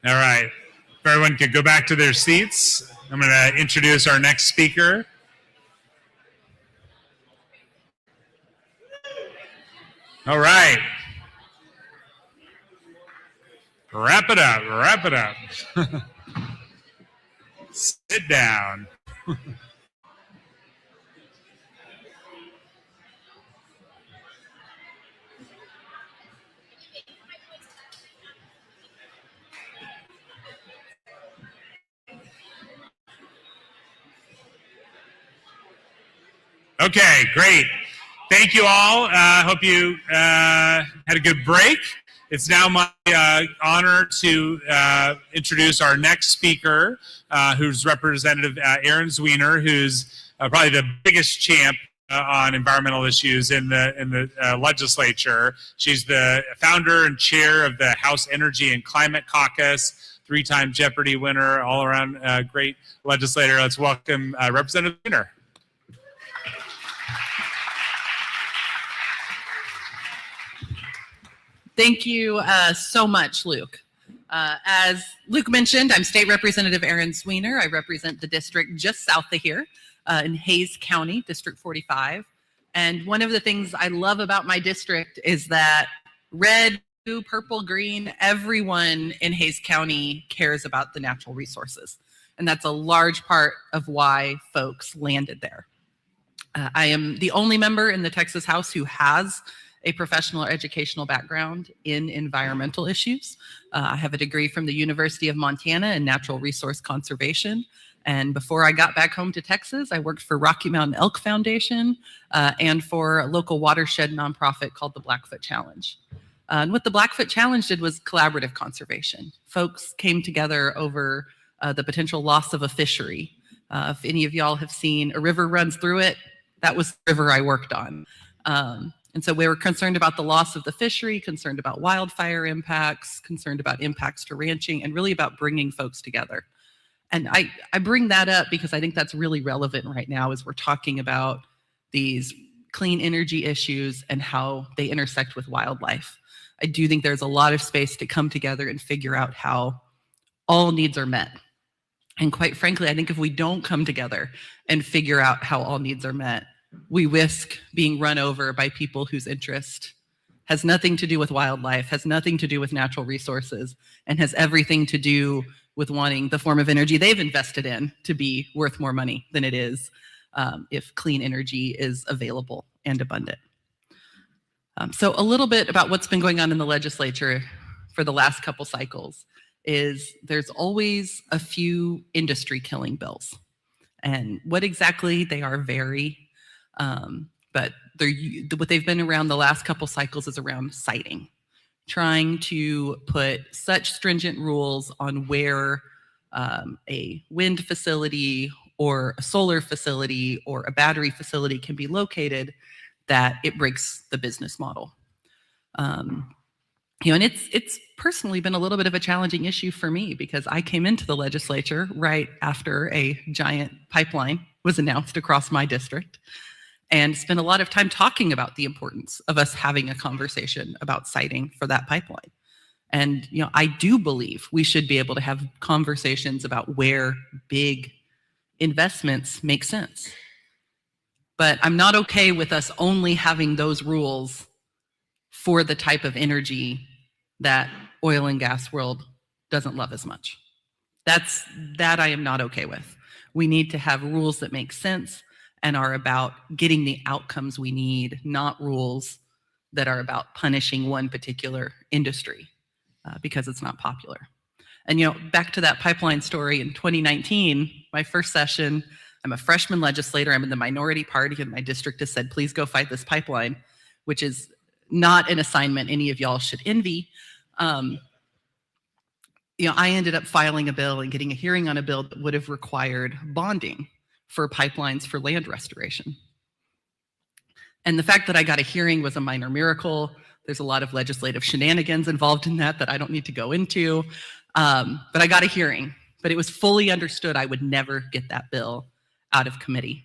All right. If everyone could go back to their seats, I'm going to introduce our next speaker. All right. Wrap it up. Wrap it up. Sit down. Okay, great. Thank you all. Hope you had a good break. It's now my honor to introduce our next speaker, who's Representative Erin Zwiener, who's probably the biggest champ on environmental issues in the legislature. She's the founder and chair of the House Energy and Climate Caucus, three-time Jeopardy winner, all-around great legislator. Let's welcome Representative Zwiener. Thank you so much, Luke. As Luke mentioned, I'm State Representative Erin Zwiener. I represent the district just south of here in Hays County, District 45. And one of the things I love about my district is that red, blue, purple, green, everyone in Hays County cares about the natural resources. And that's a large part of why folks landed there. I am the only member in the Texas House who has a professional or educational background in environmental issues. I have a degree from the University of Montana in natural resource conservation. And before I got back home to Texas, I worked for Rocky Mountain Elk Foundation and for a local watershed nonprofit called the Blackfoot Challenge. And what the Blackfoot Challenge did was collaborative conservation. Folks came together over the potential loss of a fishery. If any of y'all have seen A River Runs Through It, that was the river I worked on. And so we were concerned about the loss of the fishery, concerned about wildfire impacts, concerned about impacts to ranching, and really about bringing folks together. And I bring that up because I think that's really relevant right now as we're talking about these clean energy issues and how they intersect with wildlife. I do think there's a lot of space to come together and figure out how all needs are met. And quite frankly, I think if we don't come together and figure out how all needs are met, we risk being run over by people whose interest has nothing to do with wildlife, has nothing to do with natural resources, and has everything to do with wanting the form of energy they've invested in to be worth more money than it is if clean energy is available and abundant. So a little bit about what's been going on in the legislature for the last couple cycles is there's always a few industry killing bills. And what exactly they are vary. But what they've been around the last couple cycles is around siting, trying to put such stringent rules on where a wind facility or a solar facility or a battery facility can be located that it breaks the business model. And it's personally been a little bit of a challenging issue for me because I came into the legislature right after a giant pipeline was announced across my district, and spent a lot of time talking about the importance of us having a conversation about siting for that pipeline. And I do believe we should be able to have conversations about where big investments make sense. But I'm not okay with us only having those rules for the type of energy that oil and gas world doesn't love as much. That I am not okay with. We need to have rules that make sense and are about getting the outcomes we need, not rules that are about punishing one particular industry because it's not popular. And back to that pipeline story in 2019, my first session, I'm a freshman legislator, I'm in the minority party, and my district has said, please go fight this pipeline, which is not an assignment any of y'all should envy. I ended up filing a bill and getting a hearing on a bill that would have required bonding for pipelines for land restoration. And the fact that I got a hearing was a minor miracle. There's a lot of legislative shenanigans involved in that I don't need to go into. But I got a hearing, but it was fully understood I would never get that bill out of committee.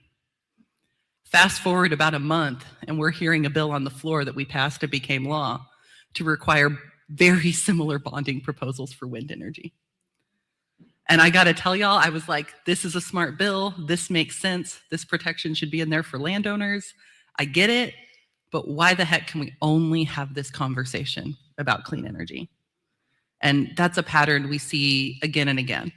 Fast forward about a month, and we're hearing a bill on the floor that we passed and became law to require very similar bonding proposals for wind energy. And I got to tell y'all, I was like, this is a smart bill. This makes sense. This protection should be in there for landowners. I get it. But why the heck can we only have this conversation about clean energy? And that's a pattern we see again and again.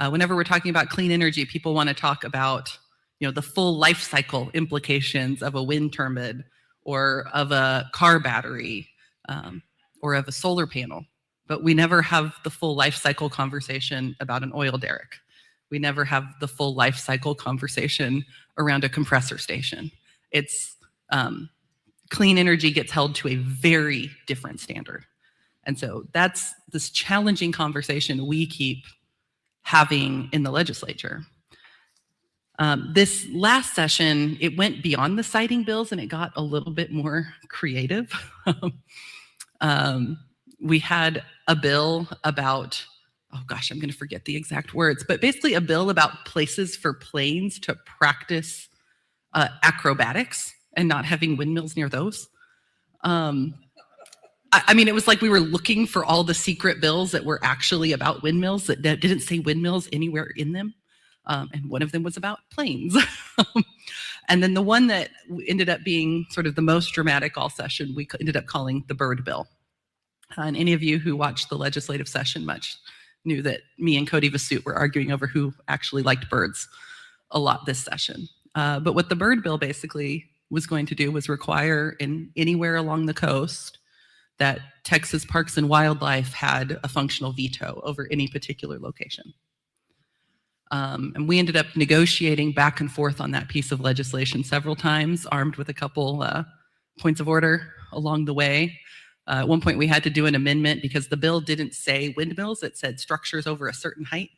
Whenever we're talking about clean energy, people want to talk about, the full life cycle implications of a wind turbine or of a car battery or of a solar panel. But we never have the full life cycle conversation about an oil derrick. We never have the full life cycle conversation around a compressor station. It's clean energy gets held to a very different standard. And so that's this challenging conversation we keep having in the legislature. This last session, it went beyond the siting bills and it got a little bit more creative. We had a bill about, oh gosh, I'm going to forget the exact words, but basically a bill about places for planes to practice acrobatics and not having windmills near those. I mean, it was like we were looking for all the secret bills that were actually about windmills that didn't say windmills anywhere in them. And one of them was about planes. And then the one that ended up being sort of the most dramatic all session, we ended up calling the bird bill. And any of you who watched the legislative session much knew that me and Cody Vasut were arguing over who actually liked birds a lot this session. But what the bird bill basically was going to do was require in anywhere along the coast that Texas Parks and Wildlife had a functional veto over any particular location. And we ended up negotiating back and forth on that piece of legislation several times, armed with a couple points of order along the way. At one point, we had to do an amendment because the bill didn't say windmills, it said structures over a certain height.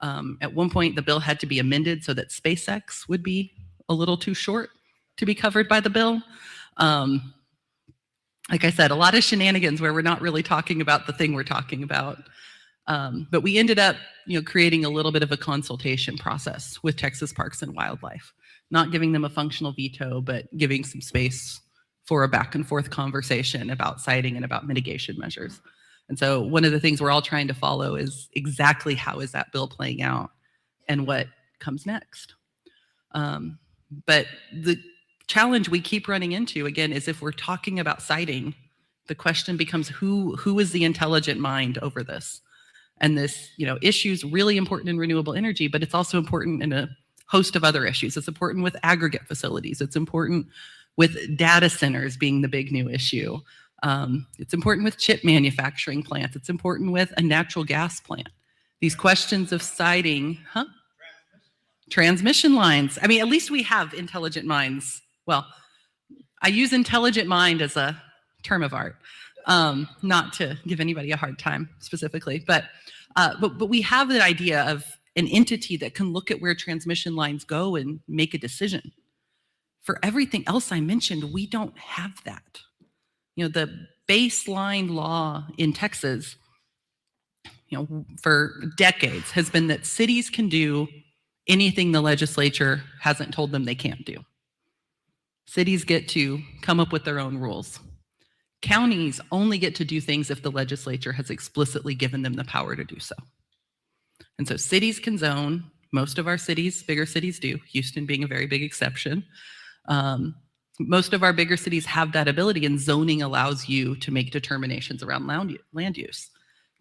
At one point, the bill had to be amended so that SpaceX would be a little too short to be covered by the bill. Like I said, a lot of shenanigans where we're not really talking about the thing we're talking about. But we ended up, creating a little bit of a consultation process with Texas Parks and Wildlife, not giving them a functional veto, but giving some space for a back and forth conversation about siting and about mitigation measures. And so one of the things we're all trying to follow is exactly how is that bill playing out and what comes next. But the challenge we keep running into, again, is if we're talking about siting, the question becomes who is the intelligent mind over this? And this, issue is really important in renewable energy, but it's also important in a host of other issues. It's important with aggregate facilities. It's important with data centers being the big new issue. It's important with chip manufacturing plants. It's important with a natural gas plant. These questions of siting, transmission lines. I mean, at least we have intelligent minds. Well, I use intelligent mind as a term of art, not to give anybody a hard time specifically, but we have that idea of an entity that can look at where transmission lines go and make a decision. For everything else I mentioned, we don't have that. The baseline law in Texas, for decades has been that cities can do anything the legislature hasn't told them they can't do. Cities get to come up with their own rules. Counties only get to do things if the legislature has explicitly given them the power to do so. And so cities can zone. Most of our cities, bigger cities do, Houston being a very big exception. Most of our bigger cities have that ability, and zoning allows you to make determinations around land use.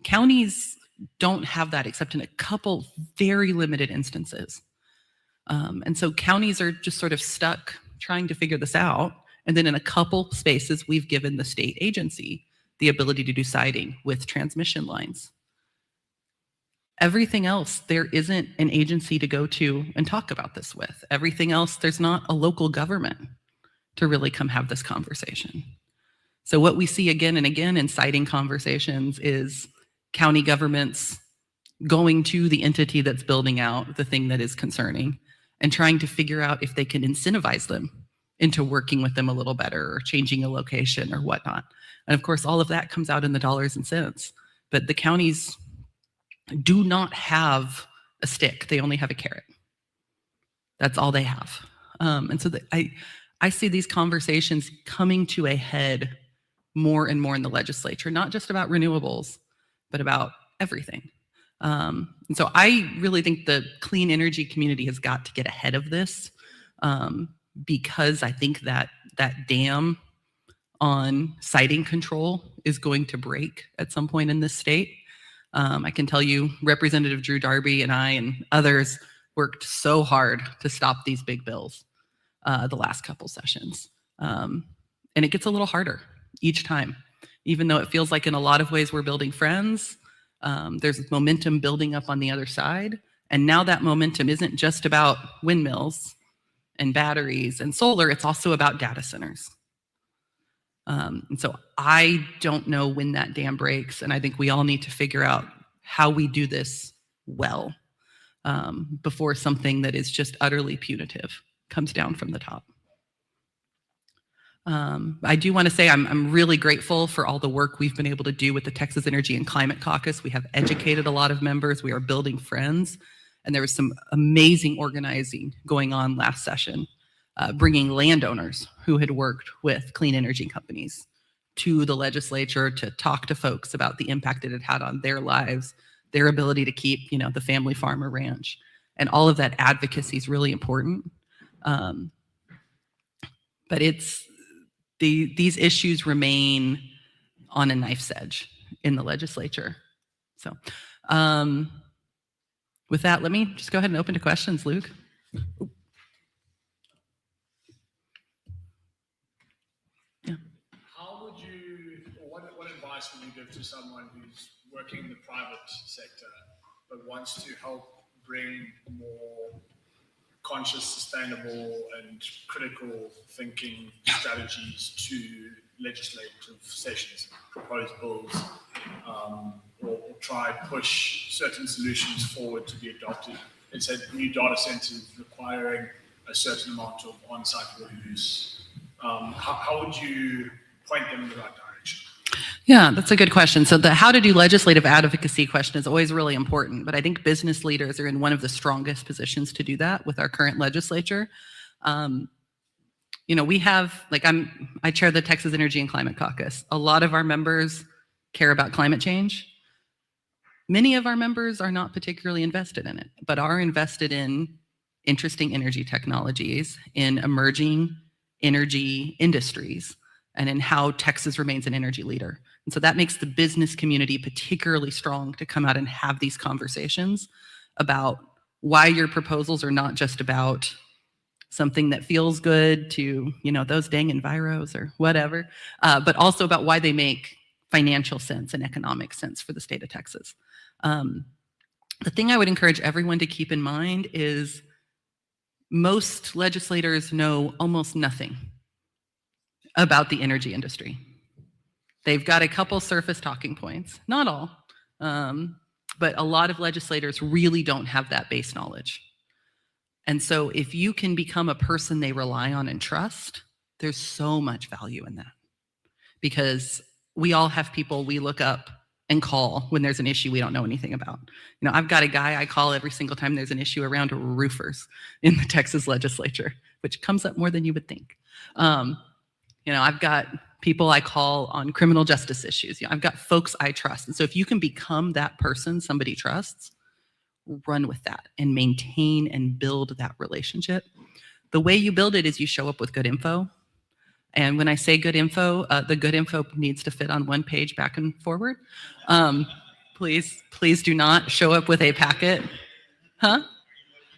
Counties don't have that except in a couple very limited instances. And so counties are just sort of stuck trying to figure this out. And then in a couple spaces, we've given the state agency the ability to do siting with transmission lines. Everything else, there isn't an agency to go to and talk about this with. Everything else, there's not a local government to really come have this conversation. So what we see again and again in siting conversations is county governments going to the entity that's building out the thing that is concerning and trying to figure out if they can incentivize them into working with them a little better or changing a location or whatnot. And of course, all of that comes out in the dollars and cents. But the counties do not have a stick. They only have a carrot. That's all they have. And so I see these conversations coming to a head more and more in the legislature, not just about renewables, but about everything. And so I really think the clean energy community has got to get ahead of this, because I think that dam on siting control is going to break at some point in this state. I can tell you Representative Drew Darby and I and others worked so hard to stop these big bills the last couple sessions. And it gets a little harder each time, even though it feels like in a lot of ways we're building friends. There's momentum building up on the other side. And now that momentum isn't just about windmills and batteries and solar, it's also about data centers. And so I don't know when that dam breaks, and I think we all need to figure out how we do this well before something that is just utterly punitive comes down from the top. I do want to say I'm really grateful for all the work we've been able to do with the Texas Energy and Climate Caucus. We have educated a lot of members. We are building friends. And there was some amazing organizing going on last session, bringing landowners who had worked with clean energy companies to the legislature to talk to folks about the impact it had had on their lives, their ability to keep, the family farm or ranch. And all of that advocacy is really important. But these issues remain on a knife's edge in the legislature. So with that, let me just go ahead and open to questions, Luke. Yeah. How would you, or what advice would you give to someone who's working in the private sector but wants to help bring more conscious, sustainable, and critical thinking strategies to legislative sessions, propose bills, or try push certain solutions forward to be adopted? It said new data centers requiring a certain amount of on-site water use. How would you point them in the right direction? Yeah, that's a good question. So the how to do legislative advocacy question is always really important, but I think business leaders are in one of the strongest positions to do that with our current legislature. We have, I chair the Texas Energy and Climate Caucus. A lot of our members care about climate change. Many of our members are not particularly invested in it, but are invested in interesting energy technologies, in emerging energy industries, and in how Texas remains an energy leader. And so that makes the business community particularly strong to come out and have these conversations about why your proposals are not just about something that feels good to, those dang enviros or whatever, but also about why they make financial sense and economic sense for the state of Texas. The thing I would encourage everyone to keep in mind is most legislators know almost nothing about the energy industry. They've got a couple surface talking points, not all, but a lot of legislators really don't have that base knowledge. And so if you can become a person they rely on and trust, there's so much value in that. Because we all have people we look up and call when there's an issue we don't know anything about. I've got a guy I call every single time there's an issue around roofers in the Texas legislature, which comes up more than you would think. I've got people I call on criminal justice issues. I've got folks I trust. And so if you can become that person somebody trusts, run with that and maintain and build that relationship. The way you build it is you show up with good info. And when I say good info, the good info needs to fit on one page back and forward. Please do not show up with a packet. Huh?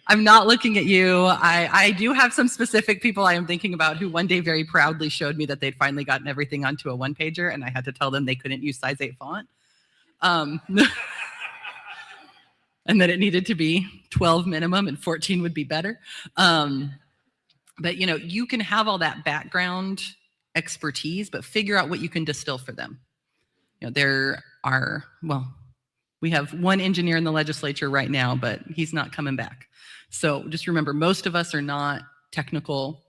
I'm not looking at you. I do have some specific people I am thinking about who one day very proudly showed me that they'd finally gotten everything onto a one-pager, and I had to tell them they couldn't use size 8 font. And that it needed to be 12 minimum and 14 would be better. But you can have all that background expertise, but figure out what you can distill for them. We have one engineer in the legislature right now, but he's not coming back. So just remember, most of us are not technical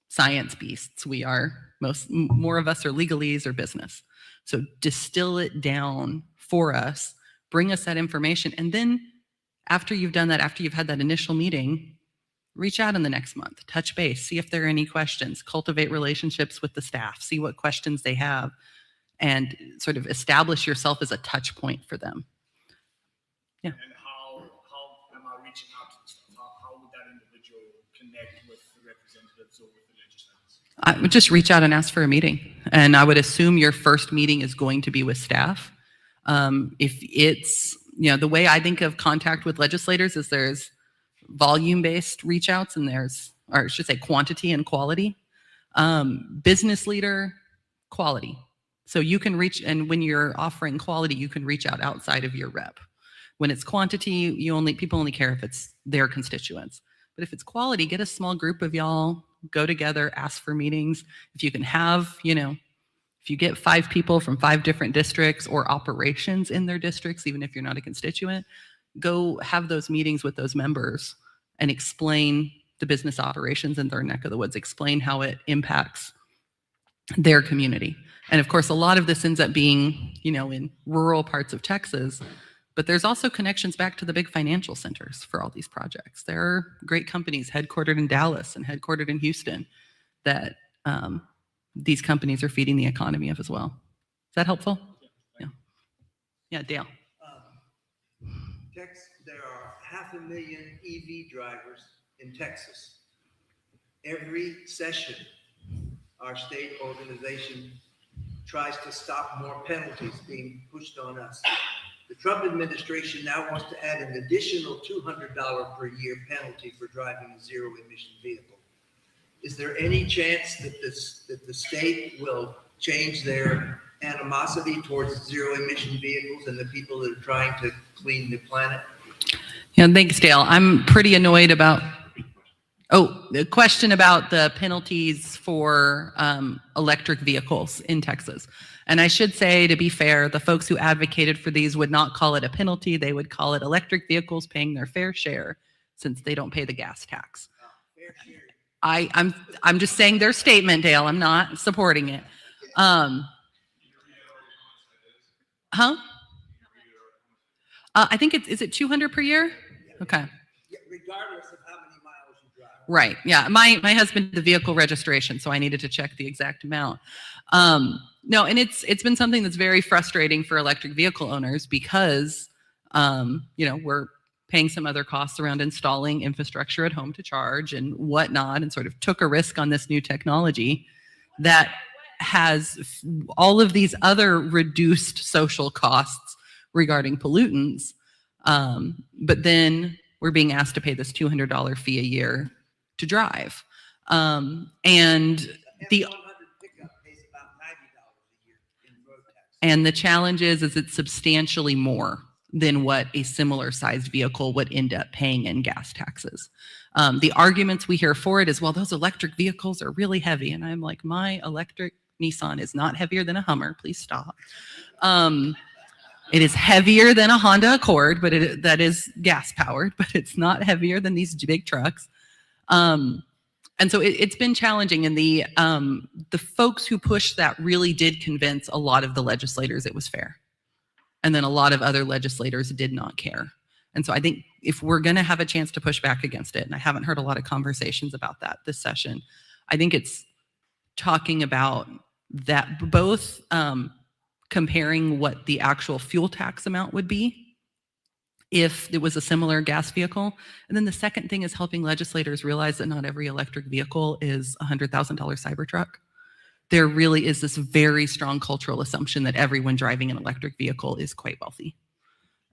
science beasts. More of us are legalese or business. So distill it down for us, bring us that information, and then after you've done that, after you've had that initial meeting, reach out in the next month, touch base, see if there are any questions, cultivate relationships with the staff, see what questions they have, and sort of establish yourself as a touch point for them. Yeah. And how am I reaching out to this stuff? How would that individual connect with the representatives or with the legislators? I would just reach out and ask for a meeting. And I would assume your first meeting is going to be with staff. If it's, the way I think of contact with legislators is there's volume-based reach outs and there's, or I should say quantity and quality. Business leader, quality. So you can reach, and when you're offering quality, you can reach out outside of your rep. When it's quantity, people only care if it's their constituents. But if it's quality, get a small group of y'all, go together, ask for meetings. If you can have, if you get 5 people from 5 different districts or operations in their districts, even if you're not a constituent, go have those meetings with those members and explain the business operations in their neck of the woods, explain how it impacts their community. And of course, a lot of this ends up being, in rural parts of Texas, but there's also connections back to the big financial centers for all these projects. There are great companies headquartered in Dallas and headquartered in Houston that these companies are feeding the economy of as well. Is that helpful? Yeah. Yeah, Dale. There are 500,000 EV drivers in Texas. Every session, our state organization tries to stop more penalties being pushed on us. The Trump administration now wants to add an additional $200 per year penalty for driving a zero-emission vehicle. Is there any chance that the state will change their animosity towards zero-emission vehicles and the people that are trying to clean the planet? Yeah, thanks, Dale. I'm pretty annoyed about, the question about the penalties for electric vehicles in Texas. And I should say, to be fair, the folks who advocated for these would not call it a penalty. They would call it electric vehicles paying their fair share since they don't pay the gas tax. Fair share. I'm just saying their statement, Dale. I'm not supporting it. I think is it 200 per year? Okay. Yeah, regardless of how many miles you drive. Right. Yeah. My husband did the vehicle registration, so I needed to check the exact amount. No, and it's been something that's very frustrating for electric vehicle owners because we're paying some other costs around installing infrastructure at home to charge and whatnot, and sort of took a risk on this new technology that has all of these other reduced social costs regarding pollutants. But then we're being asked to pay this $200 fee a year to drive. And the F-100 pickup pays about $90 a year in road tax. And the challenge is it's substantially more than what a similar sized vehicle would end up paying in gas taxes. The arguments we hear for it is, well, those electric vehicles are really heavy. And I'm like, my electric Nissan is not heavier than a Hummer. Please stop. It is heavier than a Honda Accord, but that is gas powered, but it's not heavier than these big trucks. And so it's been challenging. And the folks who pushed that really did convince a lot of the legislators it was fair. And then a lot of other legislators did not care. And so I think if we're going to have a chance to push back against it, and I haven't heard a lot of conversations about that this session, I think it's talking about that, both comparing what the actual fuel tax amount would be if it was a similar gas vehicle. And then the second thing is helping legislators realize that not every electric vehicle is a $100,000 Cybertruck. There really is this very strong cultural assumption that everyone driving an electric vehicle is quite wealthy.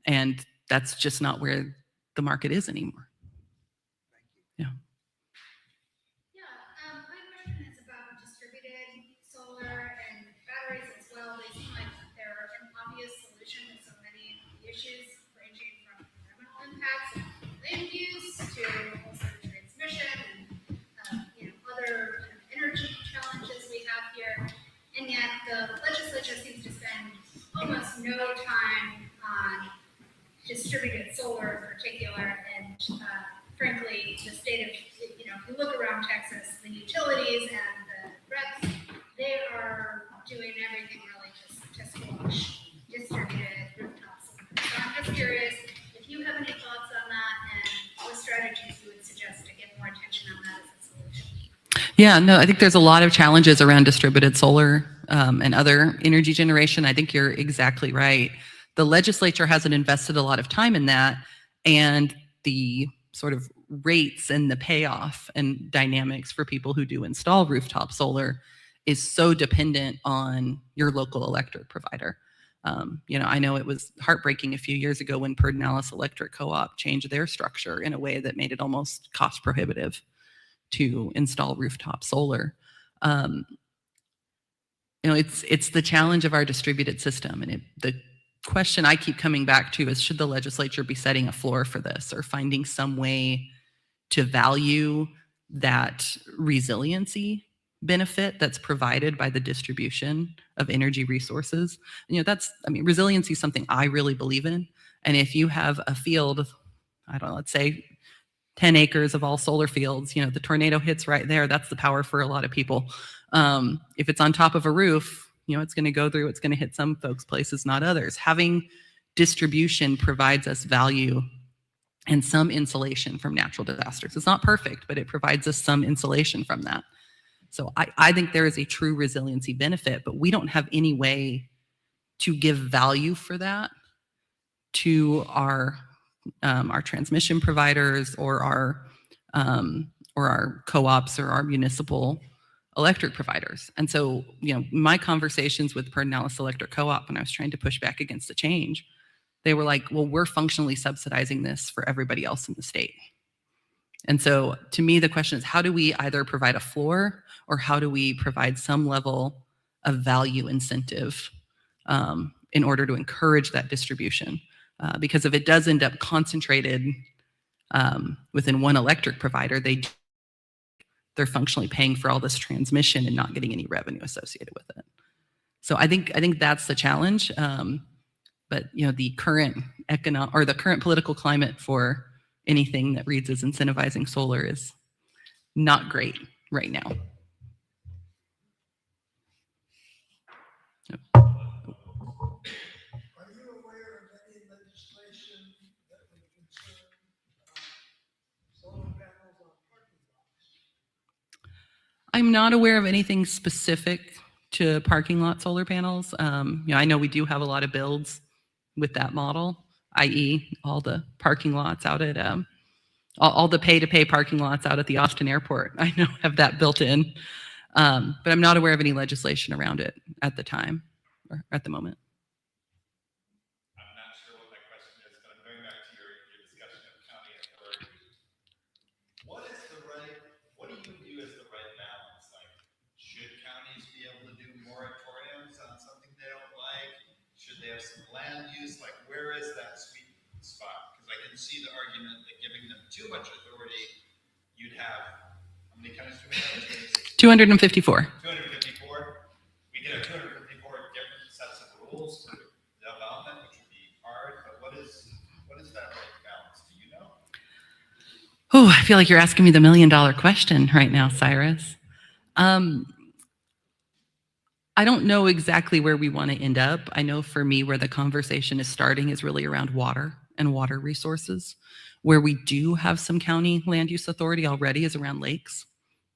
And that's just not where the market is anymore. Yeah. Yeah, my question is about distributed solar and batteries as well. They seem like they're an obvious solution to so many issues, ranging from environmental impacts and land use to also transmission and other kind of energy challenges we have here. And yet the legislature seems to spend almost no time on distributed solar in particular, and frankly, the state of, if you look around Texas, the utilities and the reps, they are doing everything really to squash distributed rooftop solar. So I'm just curious if you have any thoughts on that and what strategies you would suggest to get more attention on that as a solution. Yeah, no, I think there's a lot of challenges around distributed solar and other energy generation. I think you're exactly right the legislature hasn't invested a lot of time in that, and the sort of rates and the payoff and dynamics for people who do install rooftop solar is so dependent on your local electric provider. I know it was heartbreaking a few years ago when Pedernales Electric Co-op changed their structure in a way that made it almost cost prohibitive to install rooftop solar. It's the challenge of our distributed system, and the question I keep coming back to is, should the legislature be setting a floor for this or finding some way to value that resiliency benefit that's provided by the distribution of energy resources? Resiliency is something I really believe in. And if you have a field, I don't know, let's say 10 acres of all solar fields, the tornado hits right there, that's the power for a lot of people. If it's on top of a roof, it's going to go through, it's going to hit some folks' places, not others. Having distribution provides us value and some insulation from natural disasters. It's not perfect, but it provides us some insulation from that. So I think there is a true resiliency benefit, but we don't have any way to give value for that to our transmission providers or our co-ops or our municipal electric providers. And so, my conversations with Pedernales Electric Co-op, when I was trying to push back against the change, they were like, well, we're functionally subsidizing this for everybody else in the state. And so to me, the question is, how do we either provide a floor or how do we provide some level of value incentive in order to encourage that distribution? Because if it does end up concentrated within one electric provider, they're functionally paying for all this transmission and not getting any revenue associated with it. So I think that's the challenge. But the current the current political climate for anything that reads as incentivizing solar is not great right now. Are you aware of any legislation that would concern solar panels on parking lots? I'm not aware of anything specific to parking lot solar panels. I know we do have a lot of builds with that model, i.e. all the parking lots out at, all the pay-to-pay parking lots out at the Austin airport, I know have that built in. But I'm not aware of any legislation around it at the time or at the moment. I'm not sure what my question is, but I'm going back to your discussion of county authority. What do you view as the right balance? Like, should counties be able to do moratoriums on something they don't like? Should they have some land use? Like, where is that sweet spot? Because I can see the argument that giving them too much authority, you'd have, how many counties do we have? 254. 254. We could have 254 different sets of rules for development, which would be hard. But what is that right balance? Do you know? Oh, I feel like you're asking me the $1 million question right now, Cyrus. I don't know exactly where we want to end up. I know for me, where the conversation is starting is really around water and water resources. Where we do have some county land use authority already is around lakes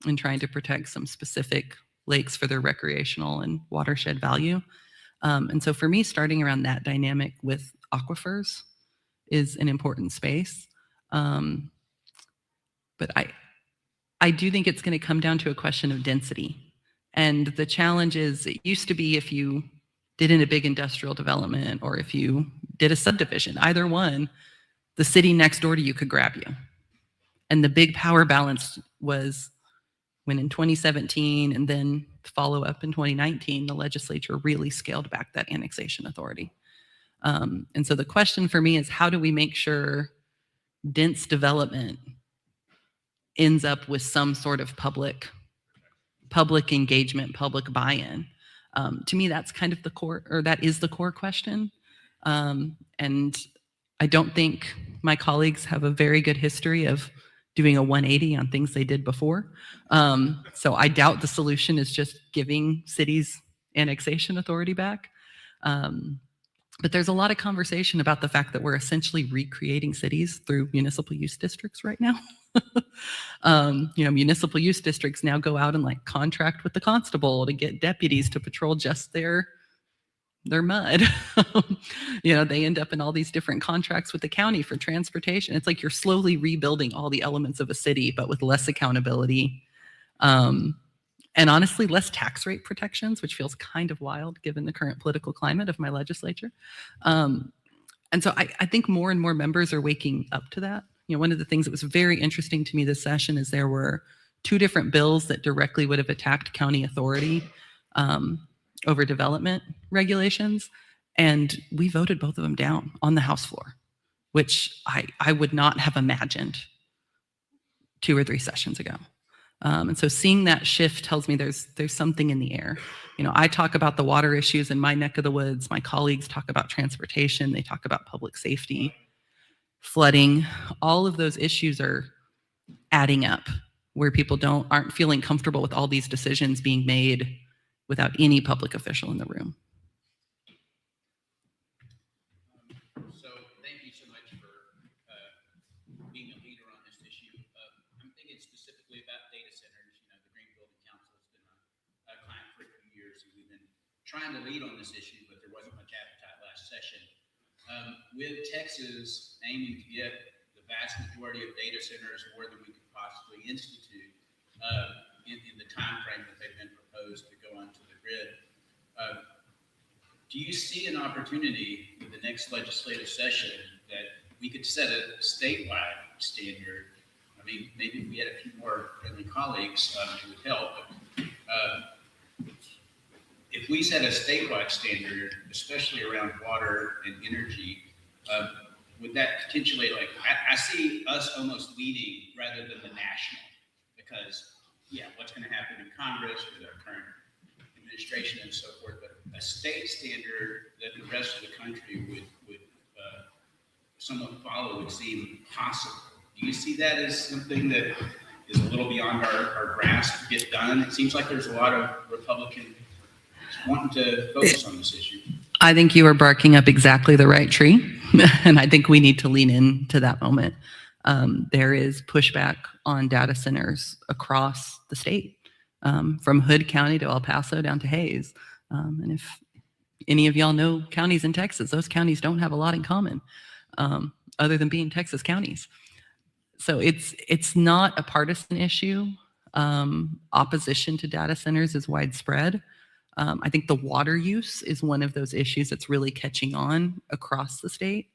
and trying to protect some specific lakes for their recreational and watershed value. And so for me, starting around that dynamic with aquifers is an important space. But I do think it's going to come down to a question of density. And the challenge is, it used to be if you did in a big industrial development or if you did a subdivision, either one, the city next door to you could grab you. And the big power balance was when in 2017 and then follow up in 2019, the legislature really scaled back that annexation authority. And so the question for me is, how do we make sure dense development ends up with some sort of public engagement, public buy-in? To me, that's kind of the core, or that is the core question. And I don't think my colleagues have a very good history of doing a 180 on things they did before. So I doubt the solution is just giving cities annexation authority back. But there's a lot of conversation about the fact that we're essentially recreating cities through municipal use districts right now. Municipal use districts now go out and like contract with the constable to get deputies to patrol just their they're mud. They end up in all these different contracts with the county for transportation. It's like you're slowly rebuilding all the elements of a city, but with less accountability. And honestly, less tax rate protections, which feels kind of wild given the current political climate of my legislature. And so I think more and more members are waking up to that. One of the things that was very interesting to me this session is there were 2 different bills that directly would have attacked county authority over development regulations. And we voted both of them down on the House floor, which I would not have imagined 2 or 3 sessions ago. And so seeing that shift tells me there's something in the air. I talk about the water issues in my neck of the woods. My colleagues talk about transportation. They talk about public safety, flooding. All of those issues are adding up where people aren't feeling comfortable with all these decisions being made without any public official in the room. So thank you so much for being a leader on this issue. I'm thinking specifically about data centers. The Green Building Council has been a client for a few years, and we've been trying to lead on this issue, but there wasn't much appetite last session. With Texas aiming to get the vast majority of data centers more than we could possibly institute in the time frame that they've been proposed to go onto the grid, do you see an opportunity with the next legislative session that we could set a statewide standard? I mean, maybe if we had a few more friendly colleagues, it would help. But if we set a statewide standard, especially around water and energy, would that potentially, I see us almost leading rather than the national, because, what's going to happen in Congress with our current administration and so forth, but a state standard that the rest of the country would somewhat follow would seem possible. Do you see that as something that is a little beyond our grasp to get done? It seems like there's a lot of Republicans wanting to focus on this issue. I think you are barking up exactly the right tree. And I think we need to lean into that moment. There is pushback on data centers across the state, from Hood County to El Paso down to Hays. And if any of y'all know counties in Texas, those counties don't have a lot in common, other than being Texas counties. So it's not a partisan issue. Opposition to data centers is widespread. I think the water use is one of those issues that's really catching on across the state.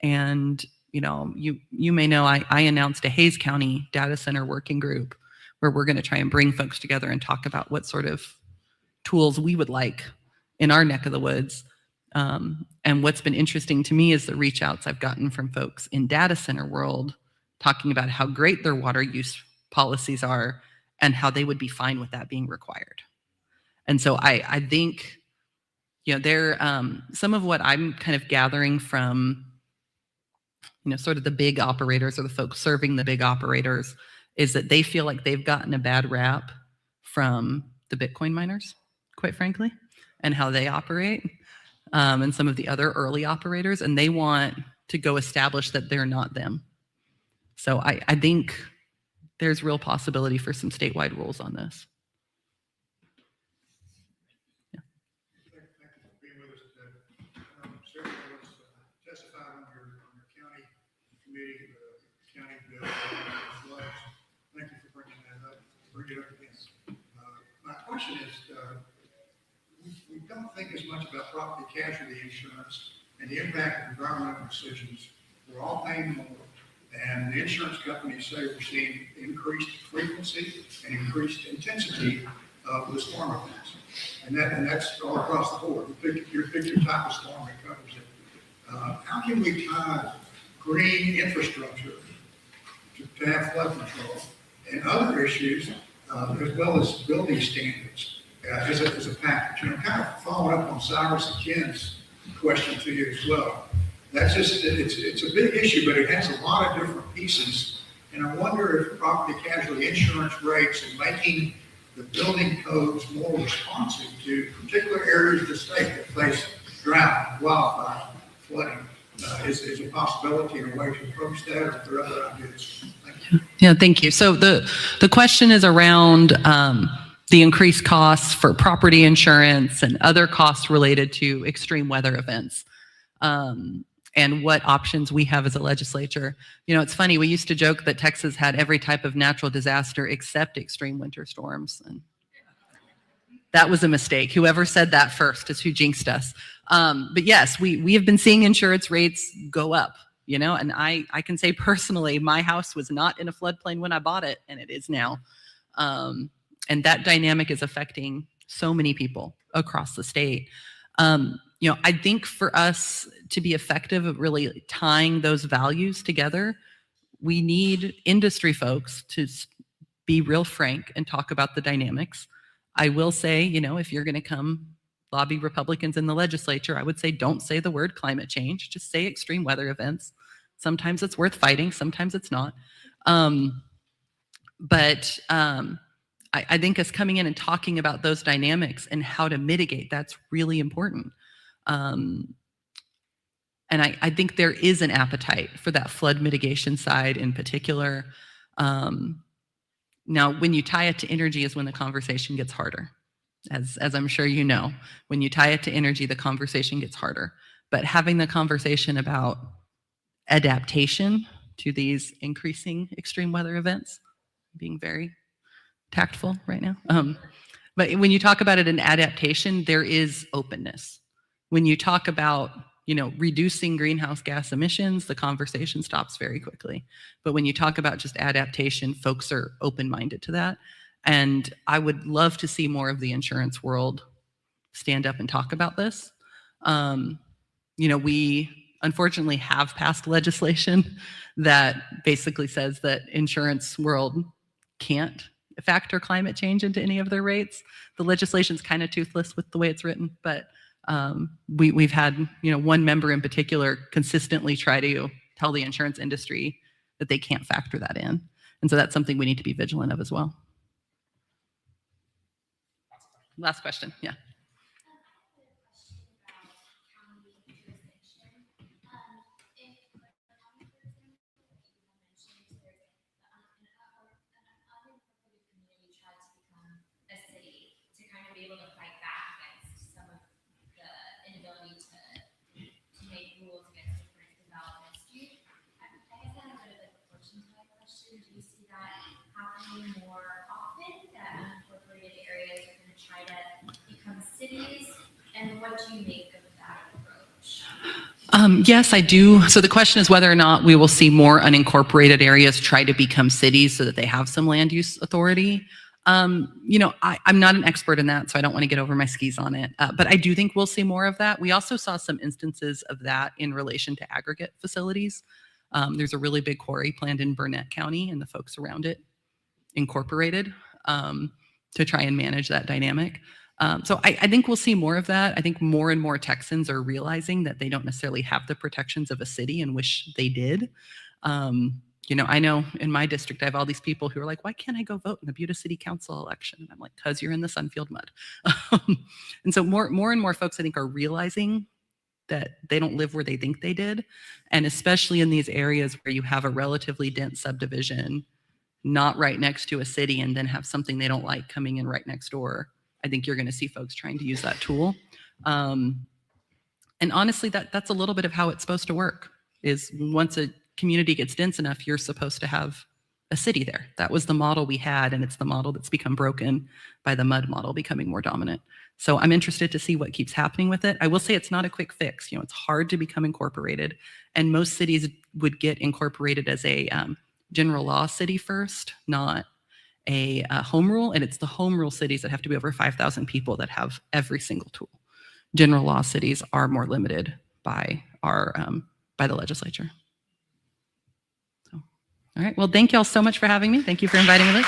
And, you may know I announced a Hays County data center working group where we're going to try and bring folks together and talk about what sort of tools we would like in our neck of the woods. And what's been interesting to me is the reach outs I've gotten from folks in data center world talking about how great their water use policies are and how they would be fine with that being required. And so I think, some of what I'm kind of gathering from, sort of the big operators or the folks serving the big operators is that they feel like they've gotten a bad rap from the Bitcoin miners, quite frankly, and how they operate, and some of the other early operators, and they want to go establish that they're not them. So I think there's real possibility for some statewide rules on this. Testified on your county committee, county bill, floods. Thank you for bringing that up. Bring it up again. My question is, we don't think as much about property casualty insurance and the impact of environmental decisions. We're all paying more, and the insurance companies say we're seeing increased frequency and increased intensity of the storm events, and that's all across the board. You pick your type of storm that covers it. How can we tie green infrastructure to have flood control and other issues, as well as building standards, as a package? Kind of following up on Cyrus and Ken's question to you as well. That's just, it's a big issue, but it has a lot of different pieces. And I wonder if property casualty insurance rates and making the building codes more responsive to particular areas of the state that face drought, wildfire, flooding, is a possibility and a way to approach that, or are there other ideas? Thank you. Yeah, thank you. So the question is around the increased costs for property insurance and other costs related to extreme weather events, and what options we have as a legislature. You know, it's funny, we used to joke that Texas had every type of natural disaster except extreme winter storms. And that was a mistake. Whoever said that first is who jinxed us. But yes, we have been seeing insurance rates go up, you know, and I can say personally, my house was not in a floodplain when I bought it, and it is now. And that dynamic is affecting so many people across the state. You know, I think for us to be effective at really tying those values together, we need industry folks to be real frank and talk about the dynamics. I will say, you know, if you're going to come lobby Republicans in the legislature, I would say don't say the word climate change, just say extreme weather events. Sometimes it's worth fighting, sometimes it's not. I think us coming in and talking about those dynamics and how to mitigate, that's really important. And I think there is an appetite for that flood mitigation side in particular. Now, when you tie it to energy is when the conversation gets harder. As I'm sure you know, when you tie it to energy, the conversation gets harder. But having the conversation about adaptation to these increasing extreme weather events, being very tactful right now. But when you talk about it in adaptation, there is openness. When you talk about, you know, reducing greenhouse gas emissions, the conversation stops very quickly. But when you talk about just adaptation, folks are open-minded to that. And I would love to see more of the insurance world stand up and talk about this. You know, we unfortunately have passed legislation that basically says that insurance world can't factor climate change into any of their rates. The legislation's kind of toothless with the way it's written, but we've had, you know, one member in particular consistently try to tell the insurance industry that they can't factor that in. And so that's something we need to be vigilant of as well. Last question, yeah. More often that unincorporated areas are going to try to become cities, and what do you make of that approach? Yes, I do. So the question is whether or not we will see more unincorporated areas try to become cities so that they have some land use authority. You know, I'm not an expert in that, so I don't want to get over my skis on it. But I do think we'll see more of that. We also saw some instances of that in relation to aggregate facilities. There's a really big quarry planned in Burnett County, and the folks around it incorporated to try and manage that dynamic. So I think we'll see more of that. I think more and more Texans are realizing that they don't necessarily have the protections of a city and wish they did. You know, I know in my district, I have all these people who are like, why can't I go vote in the Buda City Council election? And I'm like, because you're in the Sunfield mud. And so more and more folks, I think, are realizing that they don't live where they think they did. And especially in these areas where you have a relatively dense subdivision, not right next to a city, and then have something they don't like coming in right next door. I think you're going to see folks trying to use that tool. And honestly, that's a little bit of how it's supposed to work, is once a community gets dense enough, you're supposed to have a city there. That was the model we had, and it's the model that's become broken by the mud model becoming more dominant. So I'm interested to see what keeps happening with it. I will say it's not a quick fix. You know, it's hard to become incorporated, and most cities would get incorporated as a general law city first, not a home rule. And it's the home rule cities that have to be over 5,000 people that have every single tool. General law cities are more limited by our by the legislature. So, all right. Well, thank you all so much for having me. Thank you for inviting me, Liz.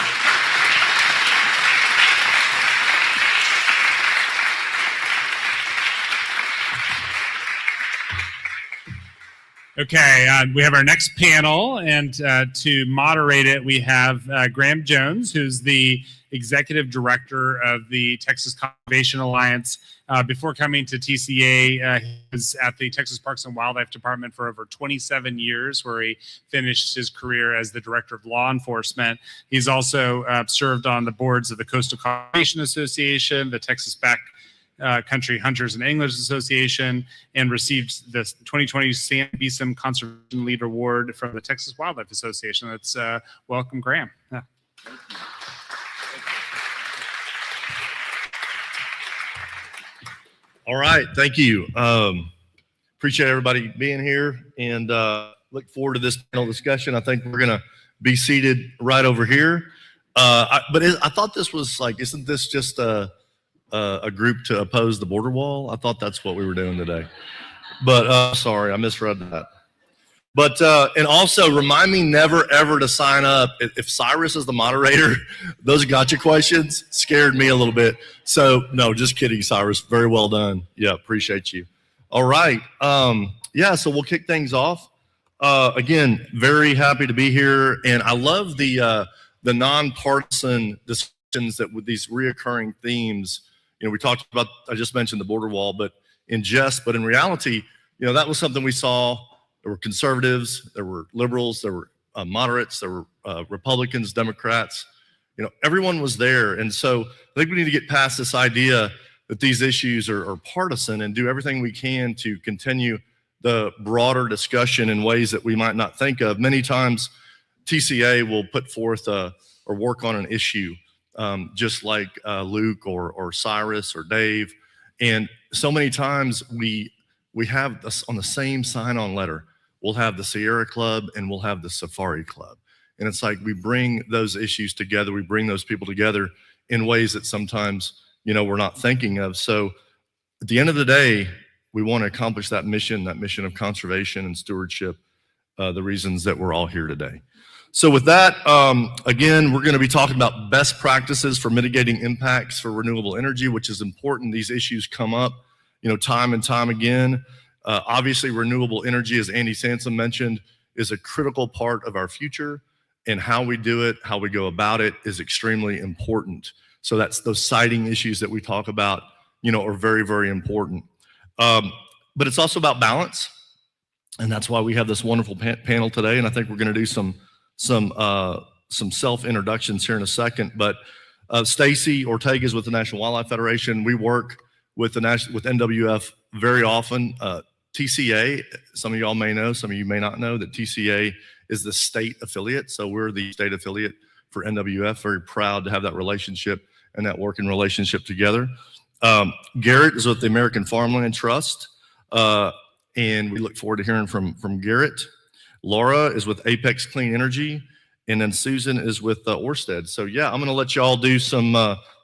Okay, we have our next panel, and to moderate it, we have Graham Jones, who's the Executive Director of the Texas Conservation Alliance. Before coming to TCA, he was at the Texas Parks and Wildlife Department for over 27 years, where he finished his career as the Director of Law Enforcement. He's also served on the boards of the Coastal Conservation Association, the Texas Country Hunters and Anglers Association, and received the 2020 Sam Beeson Conservation Leader Award from the Texas Wildlife Association. Let's welcome Graham. Yeah. All right, thank you. Appreciate everybody being here, and look forward to this panel discussion. I think we're going to be seated right over here. I thought this was like, isn't this just a group to oppose the border wall? I thought that's what we were doing today. But sorry, I misread that. But and also remind me never ever to sign up. If Cyrus is the moderator, those gotcha questions scared me a little bit. So no, just kidding, Cyrus. Very well done. Yeah, appreciate you. All right. Yeah, so we'll kick things off. Again, very happy to be here, and I love the nonpartisan discussions that with these reoccurring themes. You know, we talked about. I just mentioned the border wall, but in reality, you know, that was something we saw. There were conservatives, there were liberals, there were moderates, there were Republicans, Democrats. You know, everyone was there. And so I think we need to get past this idea that these issues are partisan and do everything we can to continue the broader discussion in ways that we might not think of. Many times TCA will put forth or work on an issue just like Luke or Cyrus or Dave. And so many times we have this on the same sign-on letter. We'll have the Sierra Club and we'll have the Safari Club. And it's like we bring those issues together. We bring those people together in ways that sometimes, you know, we're not thinking of. So at the end of the day, we want to accomplish that mission of conservation and stewardship, the reasons that we're all here today. So with that, again, we're going to be talking about best practices for mitigating impacts for renewable energy, which is important. These issues come up, you know, time and time again. Obviously, renewable energy, as Andy Sansom mentioned, is a critical part of our future, and how we do it, how we go about it is extremely important. So that's those siting issues that we talk about, you know, are very, very important. But it's also about balance, and that's why we have this wonderful panel today. And I think we're going to do some self-introductions here in a second. But Stacy Ortega is with the National Wildlife Federation. We work with NWF very often. TCA, some of y'all may know, some of you may not know that TCA is the state affiliate. So we're the state affiliate for NWF. Very proud to have that relationship and that working relationship together. Garrett is with the American Farmland Trust, and we look forward to hearing from Garrett. Laura is with Apex Clean Energy, and then Susan is with Orsted. So yeah, I'm going to let y'all do some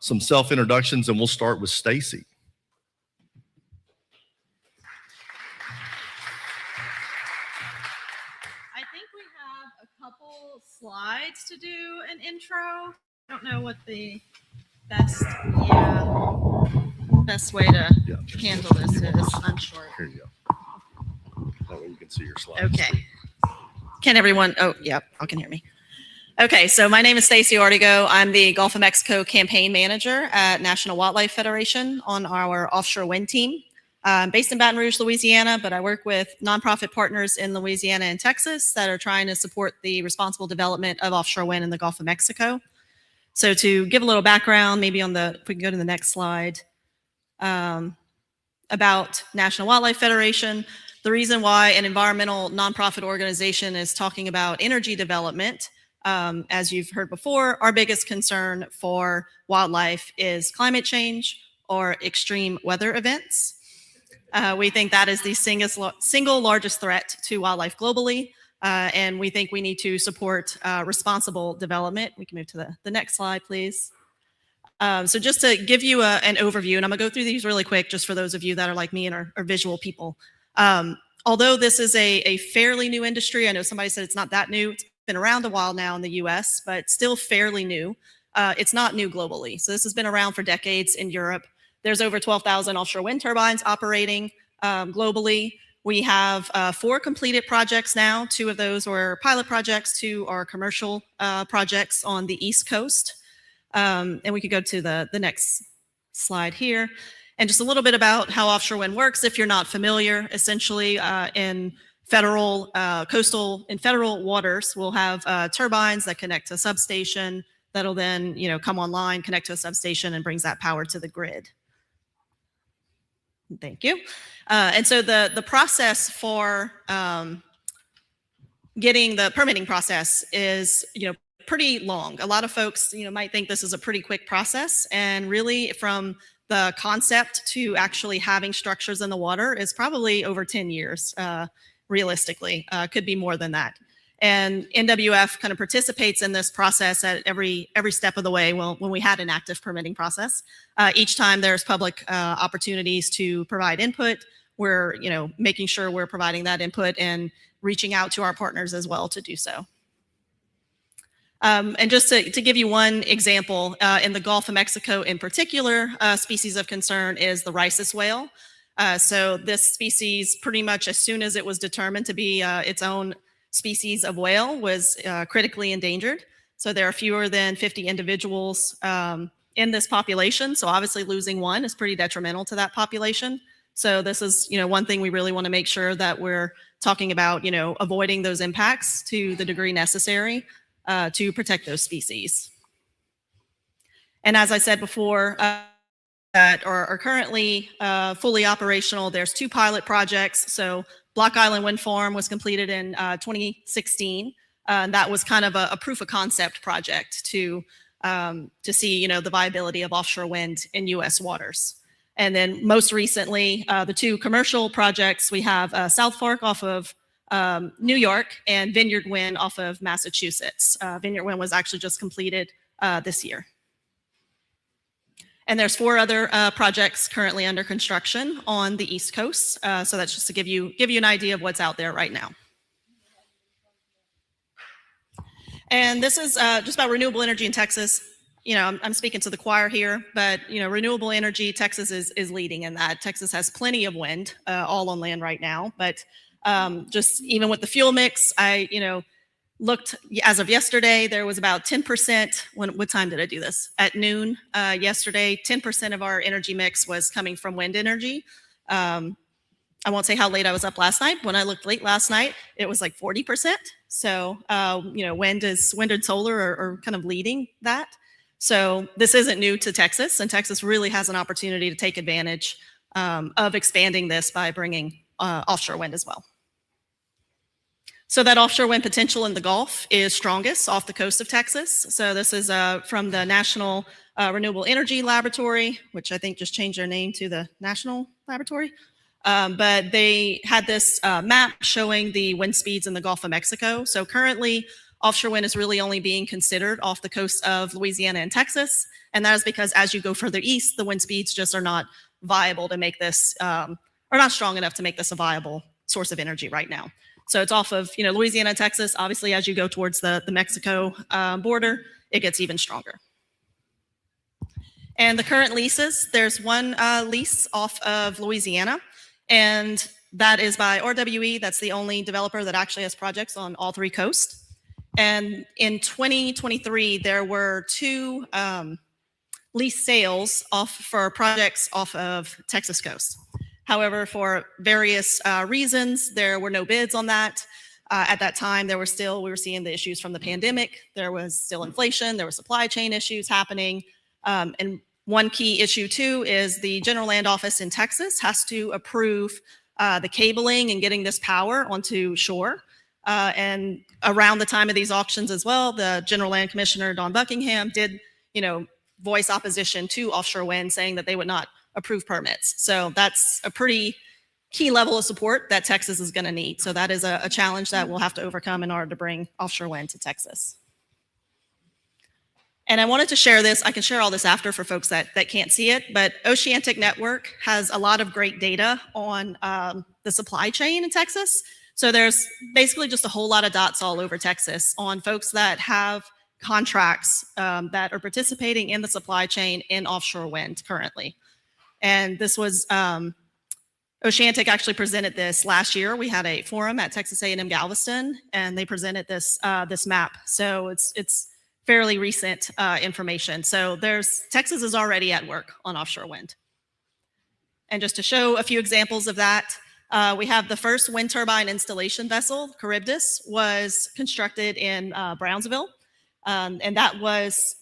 self-introductions, and we'll start with Stacy. I think we have a couple slides to do an intro. I don't know what the best way to handle this is. I'm sure. Here you go. That way you can see your slides. Okay. Can everyone? Oh, yep. Y'all can hear me. Okay. So my name is Stacy Ortega. I'm the Gulf of Mexico campaign manager at National Wildlife Federation on our offshore wind team. I'm based in Baton Rouge, Louisiana, but I work with nonprofit partners in Louisiana and Texas that are trying to support the responsible development of offshore wind in the Gulf of Mexico. So to give a little background, maybe if we can go to the next slide, about National Wildlife Federation, the reason why an environmental nonprofit organization is talking about energy development, as you've heard before, our biggest concern for wildlife is climate change or extreme weather events. We think that is the single largest threat to wildlife globally, and we think we need to support responsible development. We can move to the next slide, please. So just to give you an overview, and I'm going to go through these really quick just for those of you that are like me and are visual people. Although this is a fairly new industry, I know somebody said it's not that new. It's been around a while now in the US, but still fairly new. It's not new globally. So this has been around for decades in Europe. There's over 12,000 offshore wind turbines operating globally. We have 4 completed projects now. 2 of those were pilot projects, 2 are commercial projects on the East Coast. And we could go to the next slide here. And just a little bit about how offshore wind works. If you're not familiar, essentially in federal federal waters, we'll have turbines that connect to a substation that'll then, come online, connect to a substation, and brings that power to the grid. Thank you. And so the process for getting the permitting process is, pretty long. A lot of folks, might think this is a pretty quick process, and really from the concept to actually having structures in the water is probably over 10 years, realistically. Could be more than that. And NWF kind of participates in this process at every step of the way. Well, when we had an active permitting process, each time there's public opportunities to provide input, we're making sure we're providing that input and reaching out to our partners as well to do so. And just to give you one example, in the Gulf of Mexico in particular, species of concern is the rhesus whale. So this species, pretty much as soon as it was determined to be its own species of whale, was critically endangered. So there are fewer than 50 individuals in this population. So obviously losing one is pretty detrimental to that population. So this is, one thing we really want to make sure that we're talking about, avoiding those impacts to the degree necessary to protect those species. And as I said before, that are currently fully operational. There's 2 pilot projects. So Block Island Wind Farm was completed in 2016. And that was kind of a proof of concept project to see, the viability of offshore wind in U.S. waters. And then most recently, the 2 commercial projects, we have South Fork off of New York and Vineyard Wind off of Massachusetts. Vineyard Wind was actually just completed this year. And there's 4 other projects currently under construction on the East Coast. So that's just to give you an idea of what's out there right now. And this is just about renewable energy in Texas. I'm speaking to the choir here, but renewable energy, Texas is leading in that. Texas has plenty of wind, all on land right now. But just even with the fuel mix, I looked as of yesterday, there was about 10%. What time did I do this? At noon yesterday, 10% of our energy mix was coming from wind energy. I won't say how late I was up last night. When I looked late last night, it was like 40%. So wind and solar are kind of leading that. So this isn't new to Texas, and Texas really has an opportunity to take advantage of expanding this by bringing offshore wind as well. So that offshore wind potential in the Gulf is strongest off the coast of Texas. So this is from the National Renewable Energy Laboratory, which I think just changed their name to the National Laboratory. But they had this map showing the wind speeds in the Gulf of Mexico. So currently, offshore wind is really only being considered off the coast of Louisiana and Texas. And that is because as you go further east, the wind speeds just are not viable to make this, or not strong enough to make this a viable source of energy right now. So it's off of Louisiana and Texas. Obviously, as you go towards the Mexico border, it gets even stronger. And the current leases, there's one lease off of Louisiana, and that is by RWE. That's the only developer that actually has projects on all 3 coasts. And in 2023, there were 2 lease sales for projects off of Texas coast. However, for various reasons, there were no bids on that. At that time, we were seeing the issues from the pandemic. There was still inflation. There were supply chain issues happening. And one key issue too is the General Land Office in Texas has to approve the cabling and getting this power onto shore. And around the time of these auctions as well, the General Land Commissioner, Don Buckingham, did, voice opposition to offshore wind, saying that they would not approve permits. So that's a pretty key level of support that Texas is going to need. So that is a challenge that we'll have to overcome in order to bring offshore wind to Texas. And I wanted to share this. I can share all this after for folks that can't see it, but Oceanic Network has a lot of great data on the supply chain in Texas. So there's basically just a whole lot of dots all over Texas on folks that have contracts that are participating in the supply chain in offshore wind currently. And this was, Oceanic actually presented this last year. We had a forum at Texas A&M Galveston, and they presented this this map. So it's fairly recent information. So Texas is already at work on offshore wind. And just to show a few examples of that, we have the first wind turbine installation vessel, Charybdis, was constructed in Brownsville. And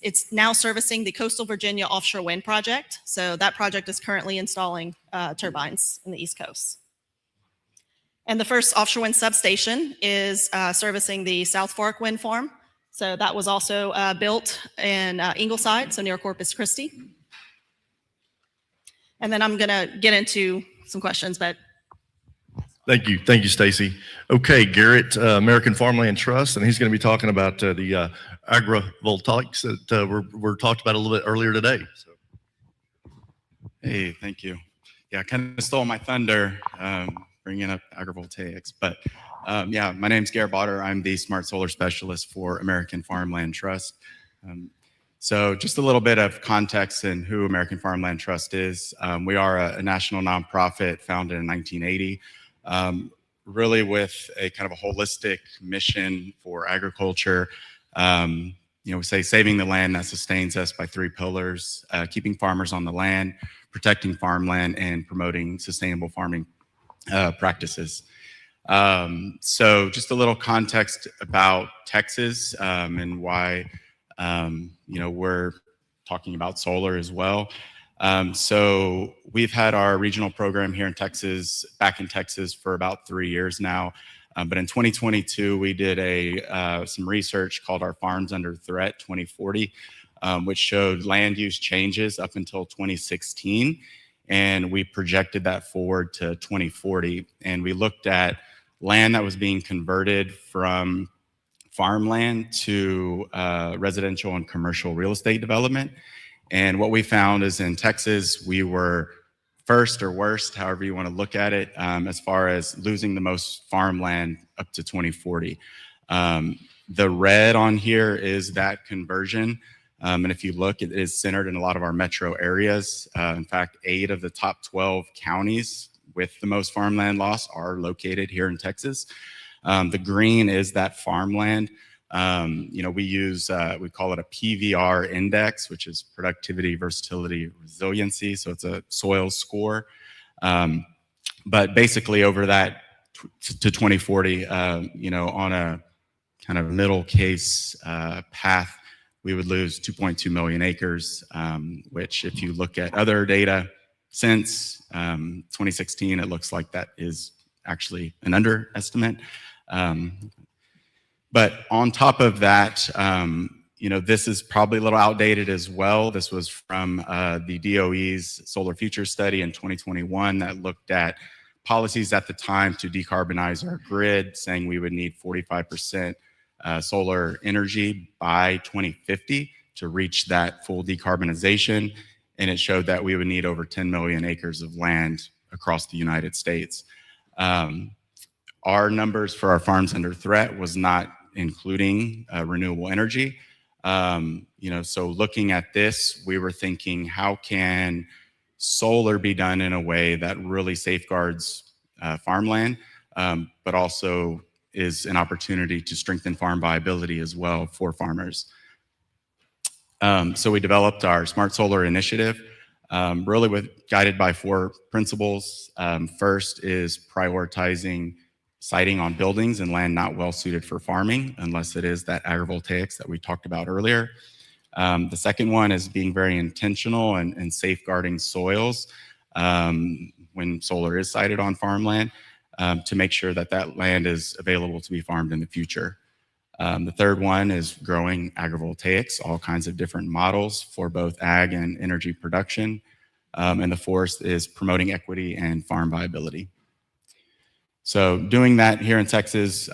it's now servicing the Coastal Virginia Offshore Wind Project. So that project is currently installing turbines in the East Coast. And the first offshore wind substation is servicing the South Fork Wind Farm. So that was also built in Ingleside, so near Corpus Christi. And then I'm going to get into some questions, but Thank you, Stacy. Okay, Garrett, American Farmland Trust, and he's going to be talking about the agrivoltaics that were talked about a little bit earlier today. So. Hey, thank you. Yeah, kind of stole my thunder bringing up agrivoltaics, but yeah, my name's Garrett Botter. I'm the Smart Solar Specialist for American Farmland Trust. So just a little bit of context in who American Farmland Trust is. We are a national nonprofit founded in 1980. Really with a kind of a holistic mission for agriculture. We say saving the land that sustains us by 3 pillars, keeping farmers on the land, protecting farmland, and promoting sustainable farming practices. So just a little context about Texas and why, we're talking about solar as well. So we've had our regional program here in Texas, back in Texas for about 3 years now. But in 2022, we did some research called our Farms Under Threat 2040, which showed land use changes up until 2016. And we projected that forward to 2040. And we looked at land that was being converted from farmland to residential and commercial real estate development. And what we found is in Texas, we were first or worst, however you want to look at it, as far as losing the most farmland up to 2040. The red on here is that conversion. And if you look, it is centered in a lot of our metro areas. In fact, 8 of the top 12 counties with the most farmland loss are located here in Texas. The green is that farmland. We use, we call it a PVR index, which is productivity, versatility, resiliency. So it's a soil score. But basically over that to 2040, on a kind of middle case path, we would lose 2.2 million acres, which if you look at other data since 2016, it looks like that is actually an underestimate. But on top of that, this is probably a little outdated as well. This was from the DOE's Solar Future Study in 2021 that looked at policies at the time to decarbonize our grid, saying we would need 45% solar energy by 2050 to reach that full decarbonization. And it showed that we would need over 10 million acres of land across the United States. Our numbers for our farms under threat was not including renewable energy. So looking at this, we were thinking, how can solar be done in a way that really safeguards farmland, but also is an opportunity to strengthen farm viability as well for farmers. So we developed our Smart Solar Initiative, really guided by 4 principles. First is prioritizing siting on buildings and land not well suited for farming, unless it is that agrivoltaics that we talked about earlier. The second one is being very intentional and safeguarding soils when solar is sited on farmland to make sure that that land is available to be farmed in the future. The third one is growing agrivoltaics, all kinds of different models for both ag and energy production. And the fourth is promoting equity and farm viability. So doing that here in Texas,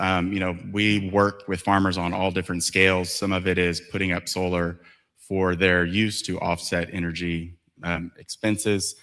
we work with farmers on all different scales. Some of it is putting up solar for their use to offset energy expenses.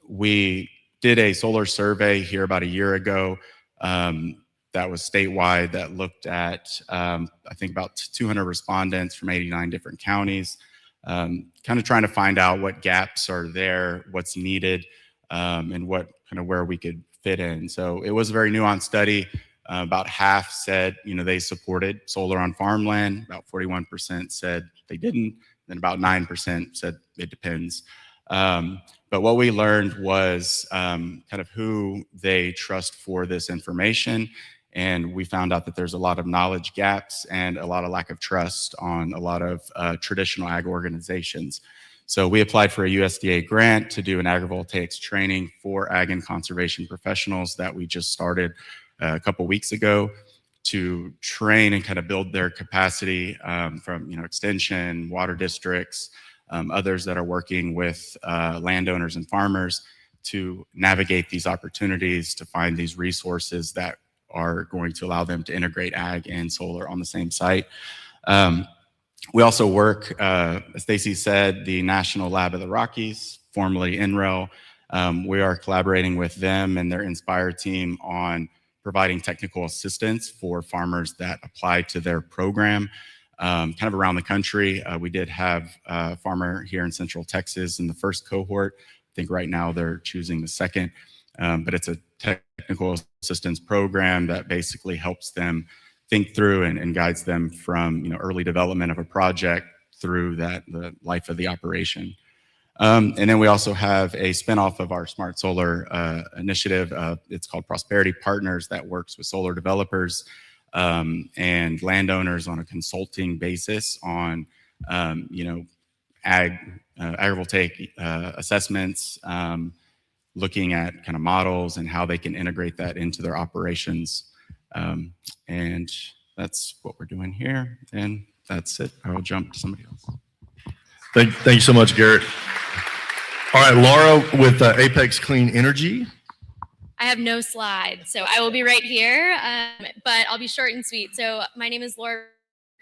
We did a solar survey here about a year ago that was statewide that looked at, I think, about 200 respondents from 89 different counties, kind of trying to find out what gaps are there, what's needed, and where we could fit in. So it was a very nuanced study. About half said, they supported solar on farmland. About 41% said they didn't. Then about 9% said it depends. But what we learned was kind of who they trust for this information. And we found out that there's a lot of knowledge gaps and a lot of lack of trust on a lot of traditional ag organizations. So we applied for a USDA grant to do an agrivoltaics training for ag and conservation professionals that we just started a couple weeks ago to train and kind of build their capacity from extension, water districts, others that are working with landowners and farmers to navigate these opportunities, to find these resources that are going to allow them to integrate ag and solar on the same site. We also work, as Stacy said, the National Lab of the Rockies, formerly NREL. We are collaborating with them and their Inspire team on providing technical assistance for farmers that apply to their program kind of around the country. We did have a farmer here in Central Texas in the first cohort. I think right now they're choosing the second, but it's a technical assistance program that basically helps them think through and guides them from early development of a project through the life of the operation. And then we also have a spinoff of our Smart Solar initiative. It's called Prosperity Partners, that works with solar developers and landowners on a consulting basis on agrivoltaic assessments, looking at kind of models and how they can integrate that into their operations. And that's what we're doing here. And that's it. I will jump to somebody else. Thank you so much, Garrett. All right, Laura with Apex Clean Energy. I have no slides, so I will be right here, but I'll be short and sweet. So my name is Laura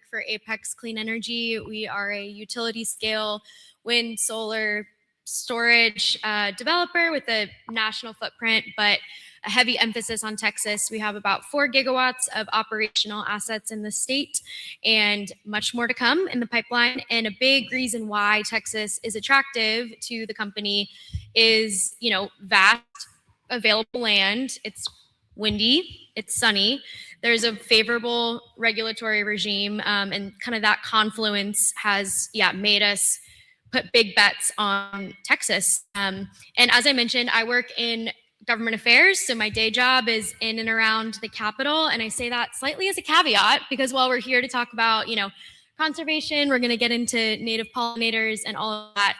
for Apex Clean Energy. We are a utility scale wind, solar, storage developer with a national footprint, but a heavy emphasis on Texas. We have about 4 gigawatts of operational assets in the state and much more to come in the pipeline. And a big reason why Texas is attractive to the company is, vast available land. It's windy, it's sunny. There's a favorable regulatory regime, and kind of that confluence has, made us put big bets on Texas. And as I mentioned, I work in government affairs. So my day job is in and around the Capitol. And I say that slightly as a caveat, because while we're here to talk about, conservation, we're going to get into native pollinators and all of that.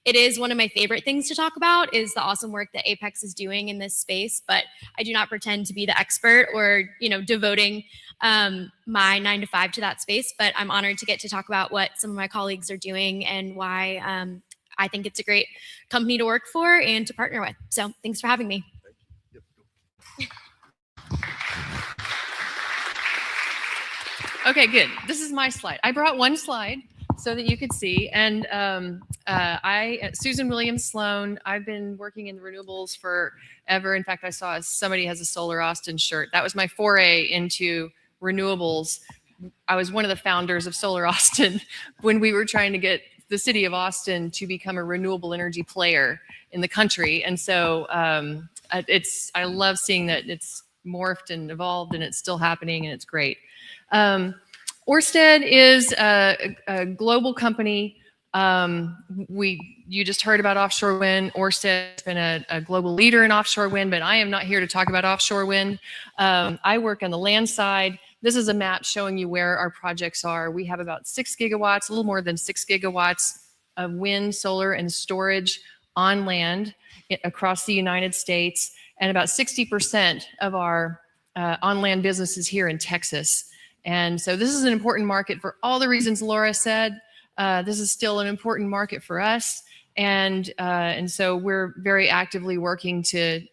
It is one of my favorite things to talk about is the awesome work that Apex is doing in this space. But I do not pretend to be the expert or, devoting my 9 to 5 to that space. But I'm honored to get to talk about what some of my colleagues are doing and why I think it's a great company to work for and to partner with. So thanks for having me. Okay, good. This is my slide. I brought one slide so that you could see. And Susan Williams Sloan, I've been working in renewables forever. In fact, I saw somebody has a Solar Austin shirt. That was my foray into renewables. I was one of the founders of Solar Austin when we were trying to get the city of Austin to become a renewable energy player in the country. And so I love seeing that it's morphed and evolved and it's still happening and it's great. Ørsted is a global company. You just heard about offshore wind. Ørsted's been a global leader in offshore wind, but I am not here to talk about offshore wind. I work on the land side. This is a map showing you where our projects are. We have about 6 gigawatts, a little more than 6 gigawatts of wind, solar, and storage on land across the United States. And about 60% of our on-land business is here in Texas. And so this is an important market for all the reasons Laura said. This is still an important market for us. And so we're very actively working to,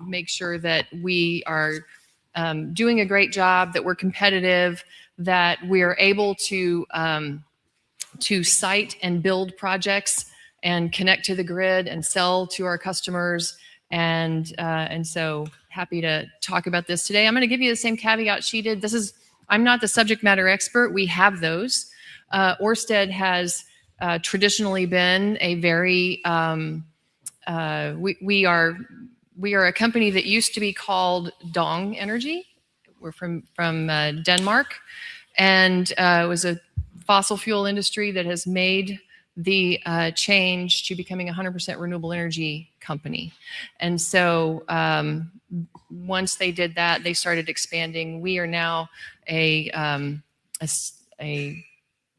make sure that we are doing a great job, that we're competitive, that we are able to site and build projects and connect to the grid and sell to our customers. And so happy to talk about this today. I'm going to give you the same caveat she did. I'm not the subject matter expert. We have those. Ørsted has traditionally been a very, we are a company that used to be called Dong Energy. We're from Denmark, and it was a fossil fuel industry that has made the change to becoming a 100% renewable energy company. And so once they did that, they started expanding. We are now a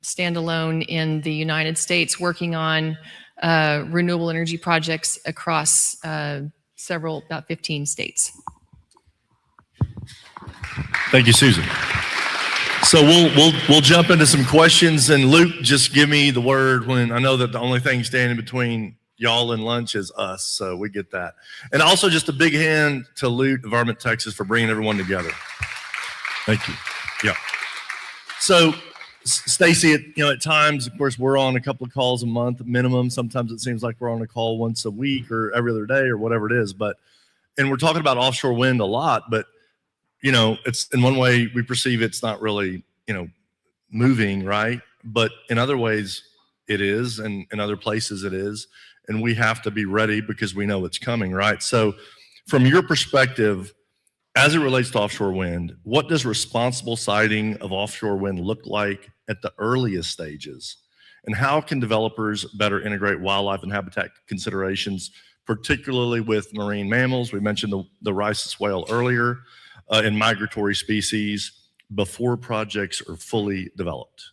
standalone in the United States, working on renewable energy projects across about 15 states. Thank you, Susan. So we'll jump into some questions, and Luke, just give me the word when I know that the only thing standing between y'all and lunch is us, so we get that. And also just a big hand to Luke, Environment Texas, for bringing everyone together. Thank you. Yeah. So Stacy, at times, of course, we're on a couple of calls a month minimum. Sometimes it seems like we're on a call once a week or every other day or whatever it is. And we're talking about offshore wind a lot, but it's in one way we perceive it's not really, moving, right? But in other ways it is, and in other places it is. And we have to be ready because we know it's coming, right? So from your perspective, as it relates to offshore wind, what does responsible siting of offshore wind look like at the earliest stages? And how can developers better integrate wildlife and habitat considerations, particularly with marine mammals? We mentioned the Rice's whale earlier, and migratory species before projects are fully developed.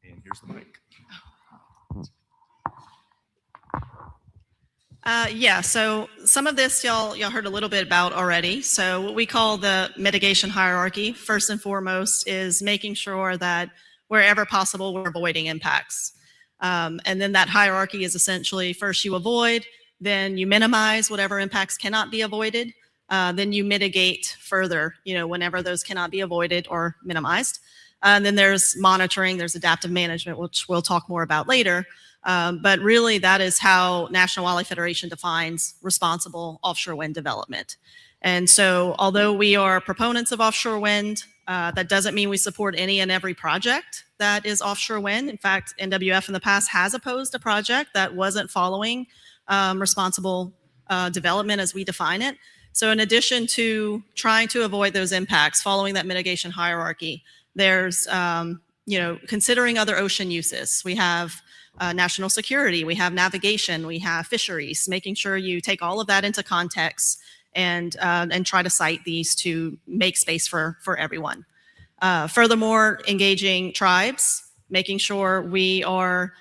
And here's the mic. Yeah, so some of this y'all heard a little bit about already. So what we call the mitigation hierarchy, first and foremost, is making sure that wherever possible, we're avoiding impacts. And then that hierarchy is essentially first you avoid, then you minimize whatever impacts cannot be avoided, then you mitigate further, whenever those cannot be avoided or minimized. And then there's monitoring, there's adaptive management, which we'll talk more about later. But really, that is how National Wildlife Federation defines responsible offshore wind development. And so although we are proponents of offshore wind, that doesn't mean we support any and every project that is offshore wind. In fact, NWF in the past has opposed a project that wasn't following responsible development as we define it. So in addition to trying to avoid those impacts, following that mitigation hierarchy, there's, considering other ocean uses. We have national security, we have navigation, we have fisheries, making sure you take all of that into context and try to cite these to make space for everyone. Furthermore, engaging tribes, making sure we are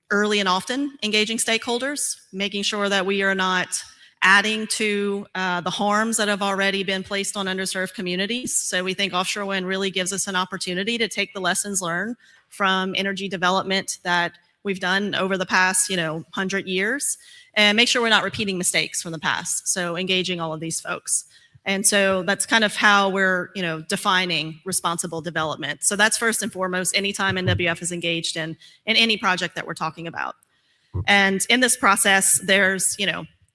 early and often engaging stakeholders, making sure that we are not adding to the harms that have already been placed on underserved communities. So we think offshore wind really gives us an opportunity to take the lessons learned from energy development that we've done over the past, 100 years, and make sure we're not repeating mistakes from the past. So engaging all of these folks. And so that's kind of how we're, defining responsible development. So that's first and foremost, anytime NWF is engaged in any project that we're talking about. And in this process, there's,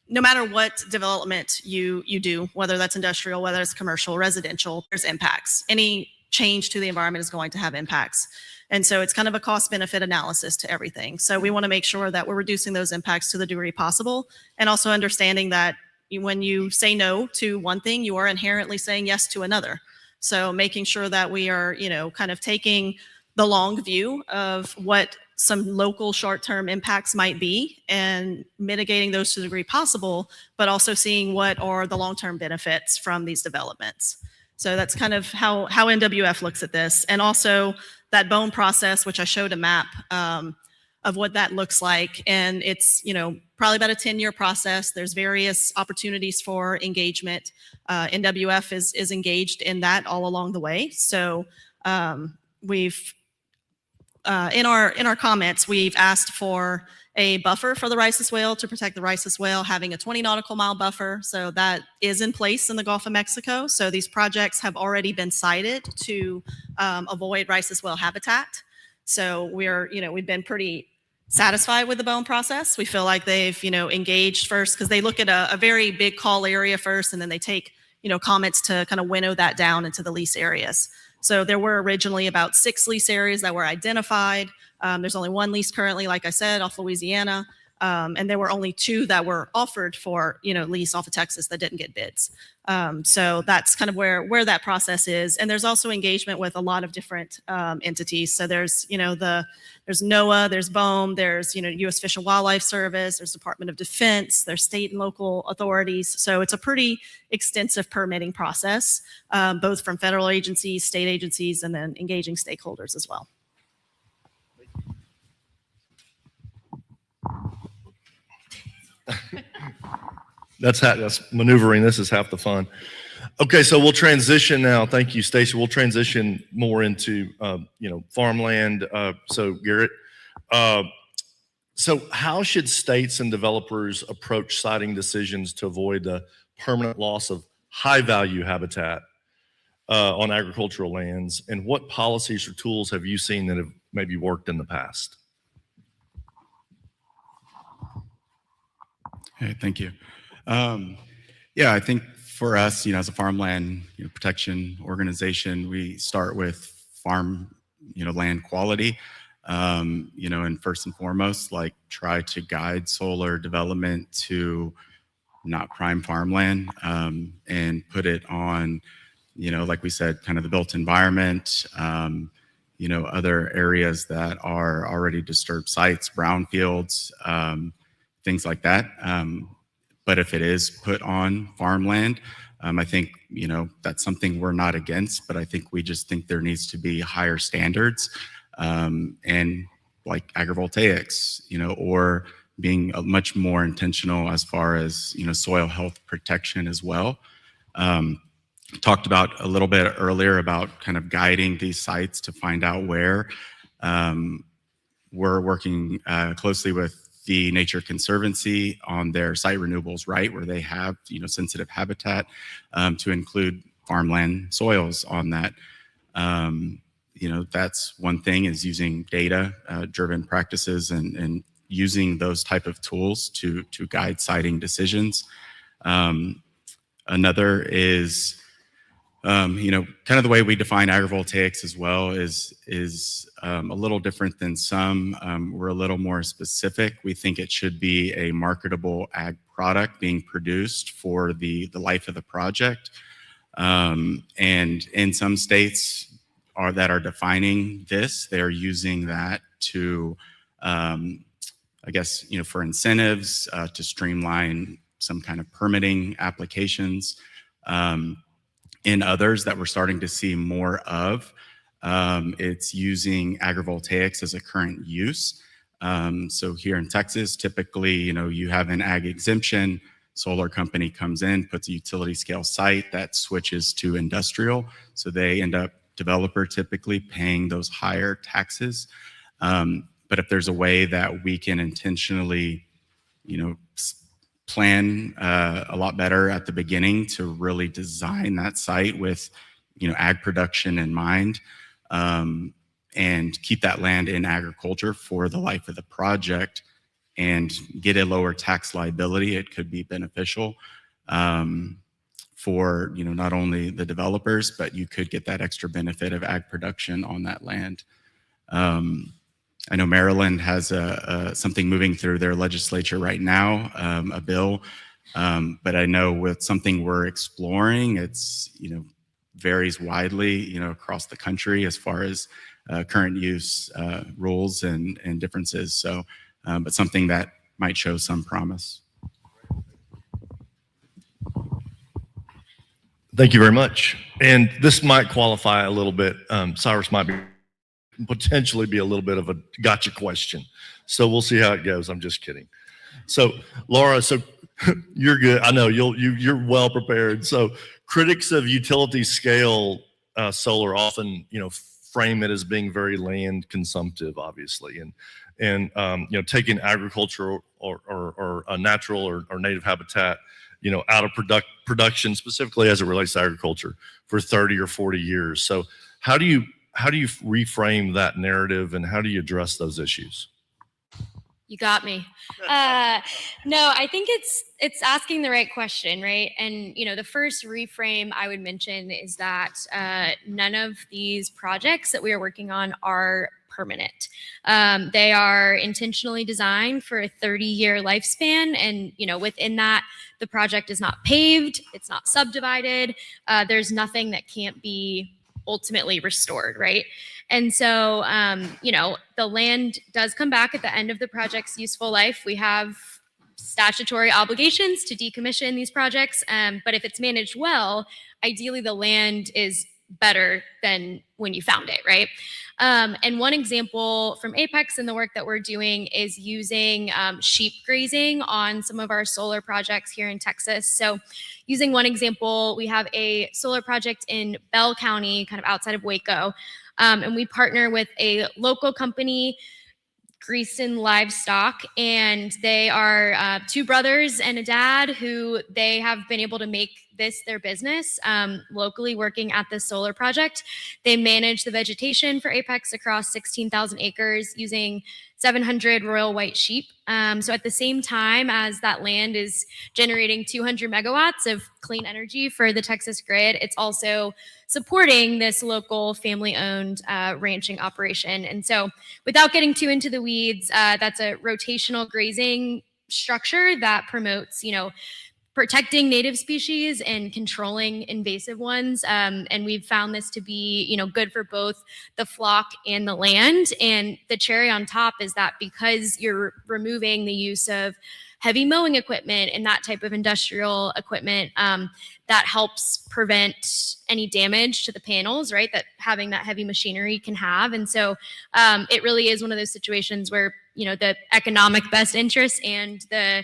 no matter what development you do, whether that's industrial, whether it's commercial, residential, there's impacts. Any change to the environment is going to have impacts. And so it's kind of a cost benefit analysis to everything. So we want to make sure that we're reducing those impacts to the degree possible, and also understanding that when you say no to one thing, you are inherently saying yes to another. So making sure that we are, kind of taking the long view of what some local short-term impacts might be and mitigating those to the degree possible, but also seeing what are the long-term benefits from these developments. So that's kind of how NWF looks at this. And also that BOEM process, which I showed a map of what that looks like. And it's, probably about a 10-year process. There's various opportunities for engagement. NWF is engaged in that all along the way. So we've in our comments, we've asked for a buffer for the Rice's whale to protect the Rice's whale, having a 20 nautical mile buffer. So that is in place in the Gulf of Mexico. So these projects have already been cited to avoid Rice's whale habitat. So we've been pretty satisfied with the BOEM process. We feel like they've, engaged first because they look at a very big call area first, and then they take, comments to kind of winnow that down into the lease areas. So there were originally about 6 lease areas that were identified. There's only 1 lease currently, like I said, off Louisiana. And there were only 2 that were offered for, lease off of Texas that didn't get bids. So that's kind of where that process is. And there's also engagement with a lot of different entities. So there's, there's NOAA, there's BOEM, there's, U.S. Fish and Wildlife Service, there's Department of Defense, there's state and local authorities. So it's a pretty extensive permitting process, both from federal agencies, state agencies, and then engaging stakeholders as well. That's maneuvering. This is half the fun. Okay, so we'll transition now. Thank you, Stacey. We'll transition more into farmland. So Garrett, so how should states and developers approach siting decisions to avoid the permanent loss of high value habitat on agricultural lands? And what policies or tools have you seen that have maybe worked in the past? Hey, thank you. Yeah, I think for us, as a farmland protection organization, we start with farm, land quality, and first and foremost, try to guide solar development to not prime farmland, and put it on, like we said, kind of the built environment, other areas that are already disturbed sites, brownfields, things like that. But if it is put on farmland, I think, that's something we're not against, but I think we just think there needs to be higher standards, and like agrivoltaics, or being much more intentional as far as, soil health protection as well. Talked about a little bit earlier about kind of guiding these sites to find out where. We're working closely with the Nature Conservancy on their site renewables, right, where they have, sensitive habitat, to include farmland soils on that. That's one thing, is using data driven practices and using those type of tools to guide siting decisions. Another is, kind of the way we define agrivoltaics as well is a little different than some. We're a little more specific. We think it should be a marketable ag product being produced for the life of the project. And in some states that are defining this, they're using that to, I guess, for incentives, to streamline some kind of permitting applications. In others that we're starting to see more of, it's using agrivoltaics as a current use. So here in Texas, typically, you have an ag exemption, solar company comes in, puts a utility scale site that switches to industrial. So they end up, developer typically, paying those higher taxes. But if there's a way that we can intentionally, plan a lot better at the beginning to really design that site with, ag production in mind, and keep that land in agriculture for the life of the project and get a lower tax liability, it could be beneficial for, not only the developers, but you could get that extra benefit of ag production on that land. I know Maryland has something moving through their legislature right now, a bill, but I know with something we're exploring, it's, varies widely, across the country as far as current use rules and differences. So, but something that might show some promise. Thank you very much. And this might qualify a little bit. Cyrus might potentially be a little bit of a gotcha question. So we'll see how it goes. I'm just kidding. So Laura, so you're good. I know you're well prepared. So critics of utility scale solar often, frame it as being very land consumptive, obviously, and taking agricultural or a natural or native habitat, out of production, specifically as it relates to agriculture, for 30 or 40 years. So how do you reframe that narrative, and how do you address those issues? You got me. No, I think it's asking the right question, right? And the first reframe I would mention is that none of these projects that we are working on are permanent. They are intentionally designed for a 30-year lifespan, and within that, the project is not paved, it's not subdivided. There's nothing that can't be ultimately restored, right? And so, the land does come back at the end of the project's useful life. We have statutory obligations to decommission these projects, but if it's managed well, ideally the land is better than when you found it, right? And one example from Apex and the work that we're doing is using sheep grazing on some of our solar projects here in Texas. So using one example, we have a solar project in Bell County, kind of outside of Waco, and we partner with a local company, Greason Livestock, and they are two brothers and a dad who they have been able to make this their business locally working at this solar project. They manage the vegetation for Apex across 16,000 acres using 700 royal white sheep. So at the same time as that land is generating 200 megawatts of clean energy for the Texas grid, it's also supporting this local family-owned ranching operation. And so without getting too into the weeds, that's a rotational grazing structure that promotes, protecting native species and controlling invasive ones. And we've found this to be, good for both the flock and the land. And the cherry on top is that because you're removing the use of heavy mowing equipment and that type of industrial equipment, that helps prevent any damage to the panels, right? That having that heavy machinery can have. And so it really is one of those situations where the economic best interests and the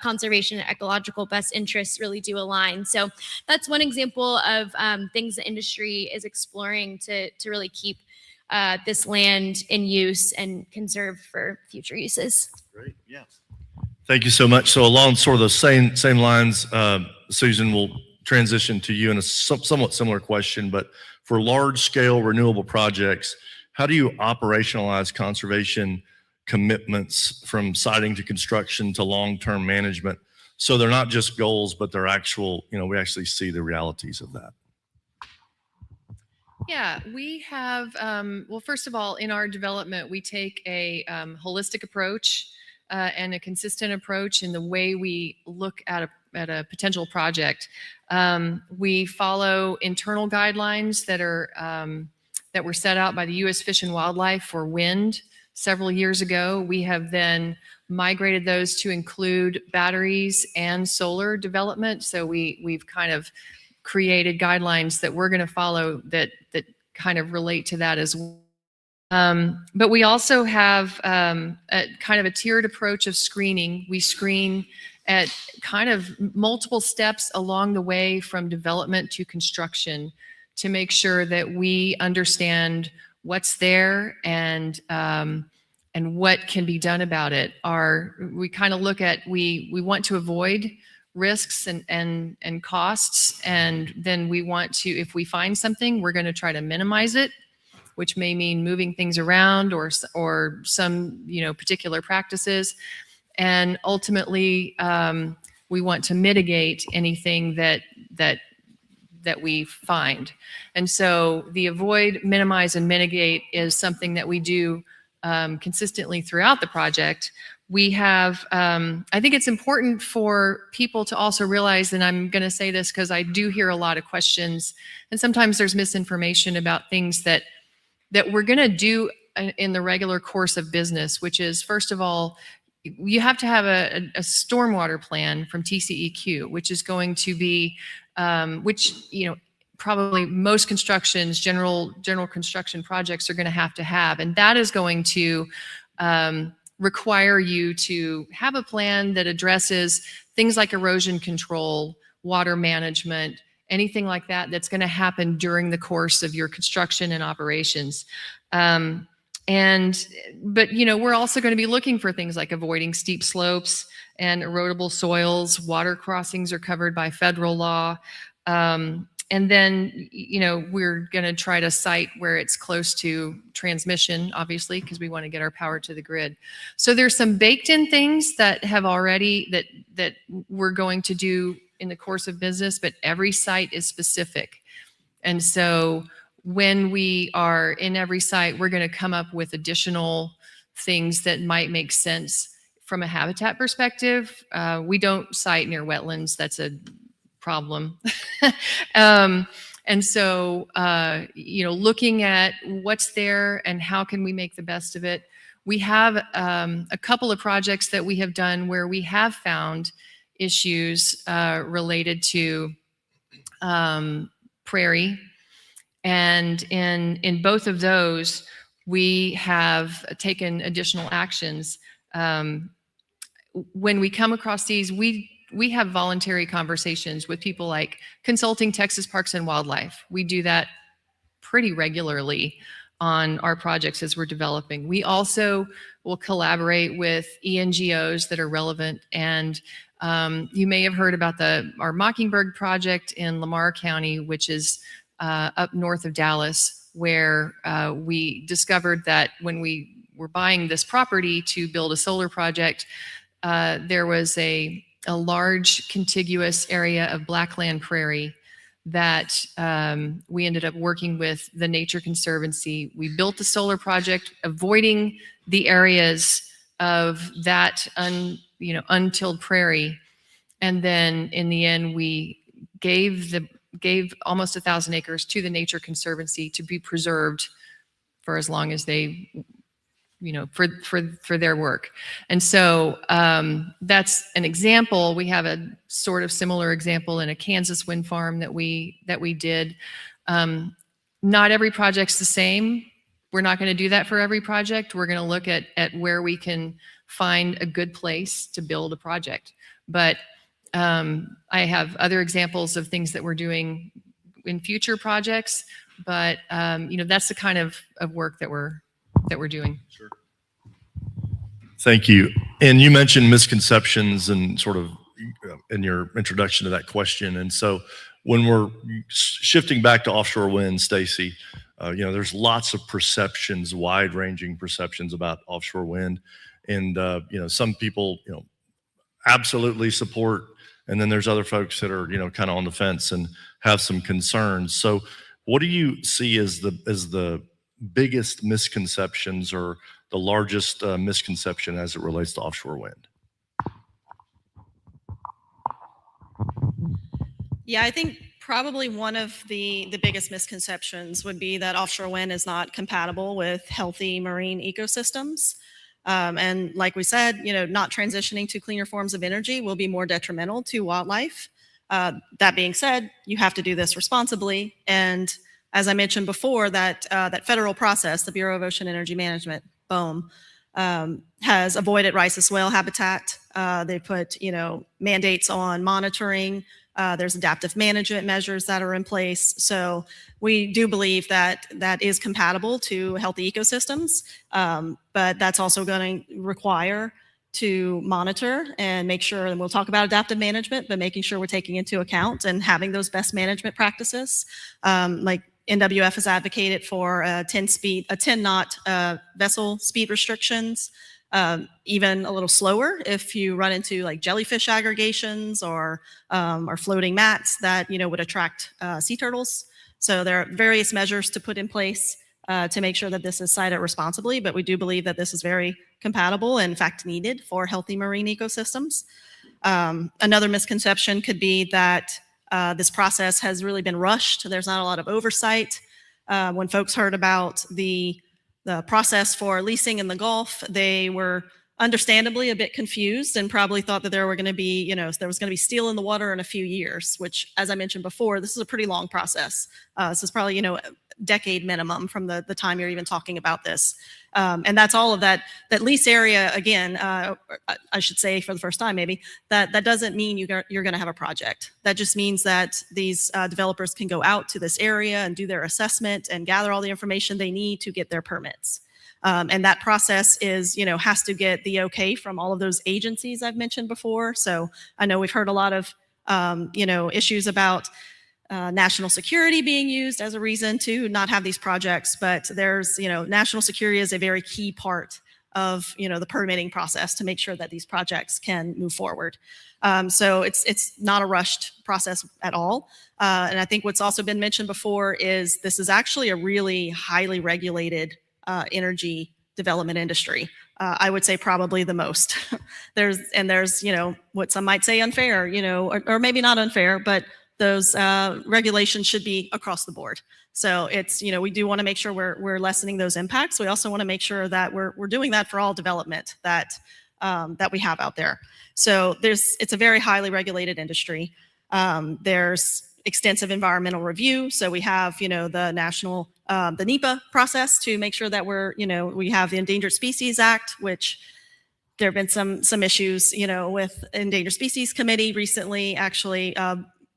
conservation and ecological best interests really do align. So that's one example of things the industry is exploring to really keep this land in use and conserved for future uses. Great, yeah. Thank you so much. So along sort of the same lines, Susan, will transition to you in a somewhat similar question, but for large-scale renewable projects, how do you operationalize conservation commitments from siting to construction to long-term management? So they're not just goals, but they're actual, we actually see the realities of that. Yeah, we have, well, first of all, in our development, we take a holistic approach and a consistent approach in the way we look at a potential project. We follow internal guidelines that were set out by the U.S. Fish and Wildlife for wind several years ago. We have then migrated those to include batteries and solar development. So we've kind of created guidelines that we're going to follow that kind of relate to that as well. But we also have a kind of a tiered approach of screening. We screen at kind of multiple steps along the way from development to construction to make sure that we understand what's there and what can be done about it. We kind of look at, we want to avoid risks and costs, and then we want to, if we find something, we're going to try to minimize it, which may mean moving things around or some particular practices. And ultimately, we want to mitigate anything that we find. And so the avoid, minimize, and mitigate is something that we do consistently throughout the project. We have, I think it's important for people to also realize, and I'm going to say this because I do hear a lot of questions, and sometimes there's misinformation about things that we're going to do in the regular course of business, which is, first of all, you have to have a stormwater plan from TCEQ, which is going to be, probably most constructions, general construction projects are going to have, and that is going to require you to have a plan that addresses things like erosion control, water management, anything like that that's going to happen during the course of your construction and operations. But we're also going to be looking for things like avoiding steep slopes and erodible soils. Water crossings are covered by federal law. And then, we're going to try to site where it's close to transmission, obviously, because we want to get our power to the grid. So there's some baked in things that have already, that we're going to do in the course of business, but every site is specific. And so when we are in every site, we're going to come up with additional things that might make sense from a habitat perspective. We don't site near wetlands. That's a problem. And so, looking at what's there and how can we make the best of it. We have a couple of projects that we have done where we have found issues related to prairie. And in both of those, we have taken additional actions. When we come across these, we have voluntary conversations with people like Consulting Texas Parks and Wildlife. We do that pretty regularly on our projects as we're developing. We also will collaborate with ENGOs that are relevant. And you may have heard about our Mockingbird project in Lamar County, which is up north of Dallas, where we discovered that when we were buying this property to build a solar project, there was a large contiguous area of blackland prairie that we ended up working with the Nature Conservancy. We built the solar project, avoiding the areas of that untilled prairie. And then in the end, we gave almost 1,000 acres to the Nature Conservancy to be preserved for as long as they, for their work. And so that's an example. We have a sort of similar example in a Kansas wind farm that we did. Not every project's the same. We're not going to do that for every project. We're going to look at where we can find a good place to build a project. But I have other examples of things that we're doing in future projects. But that's the kind of work that we're doing. Sure. Thank you. And you mentioned misconceptions and sort of in your introduction to that question. And so when we're shifting back to offshore wind, Stacy, there's lots of perceptions, wide-ranging perceptions about offshore wind. And, some people, absolutely support, and then there's other folks that are, kind of on the fence and have some concerns. So what do you see as the biggest misconceptions or the largest misconception as it relates to offshore wind? Yeah, I think probably one of the biggest misconceptions would be that offshore wind is not compatible with healthy marine ecosystems. And like we said, not transitioning to cleaner forms of energy will be more detrimental to wildlife. That being said, you have to do this responsibly. And as I mentioned before, that federal process, the Bureau of Ocean Energy Management, BOEM, has avoided rice whale habitat. They put, mandates on monitoring. There's adaptive management measures that are in place. So we do believe that is compatible to healthy ecosystems, but that's also going to require to monitor and make sure, and we'll talk about adaptive management, but making sure we're taking into account and having those best management practices. Like NWF has advocated for 10 knot vessel speed restrictions, even a little slower if you run into like jellyfish aggregations or floating mats that would attract sea turtles. So there are various measures to put in place to make sure that this is sited responsibly, but we do believe that this is very compatible and in fact needed for healthy marine ecosystems. Another misconception could be that this process has really been rushed. There's not a lot of oversight. When folks heard about the process for leasing in the Gulf, they were understandably a bit confused and probably thought that there was going to be steel in the water in a few years, which, as I mentioned before, this is a pretty long process. This is probably, a decade minimum from the time you're even talking about this. And that's all of that lease area, again, I should say for the first time maybe, that doesn't mean you're going to have a project. That just means that these developers can go out to this area and do their assessment and gather all the information they need to get their permits. And that process is, has to get the okay from all of those agencies I've mentioned before. So I know we've heard a lot of, issues about national security being used as a reason to not have these projects, but there's, national security is a very key part of, the permitting process to make sure that these projects can move forward. So it's not a rushed process at all. And I think what's also been mentioned before is this is actually a really highly regulated energy development industry. I would say probably the most. there's what some might say unfair, or maybe not unfair, but those regulations should be across the board. So it's, we do want to make sure we're lessening those impacts. We also want to make sure that we're doing that for all development that we have out there. So it's a very highly regulated industry. There's extensive environmental review. So we have, the national, the NEPA process to make sure that we have the Endangered Species Act, which there have been some issues, with Endangered Species Committee recently actually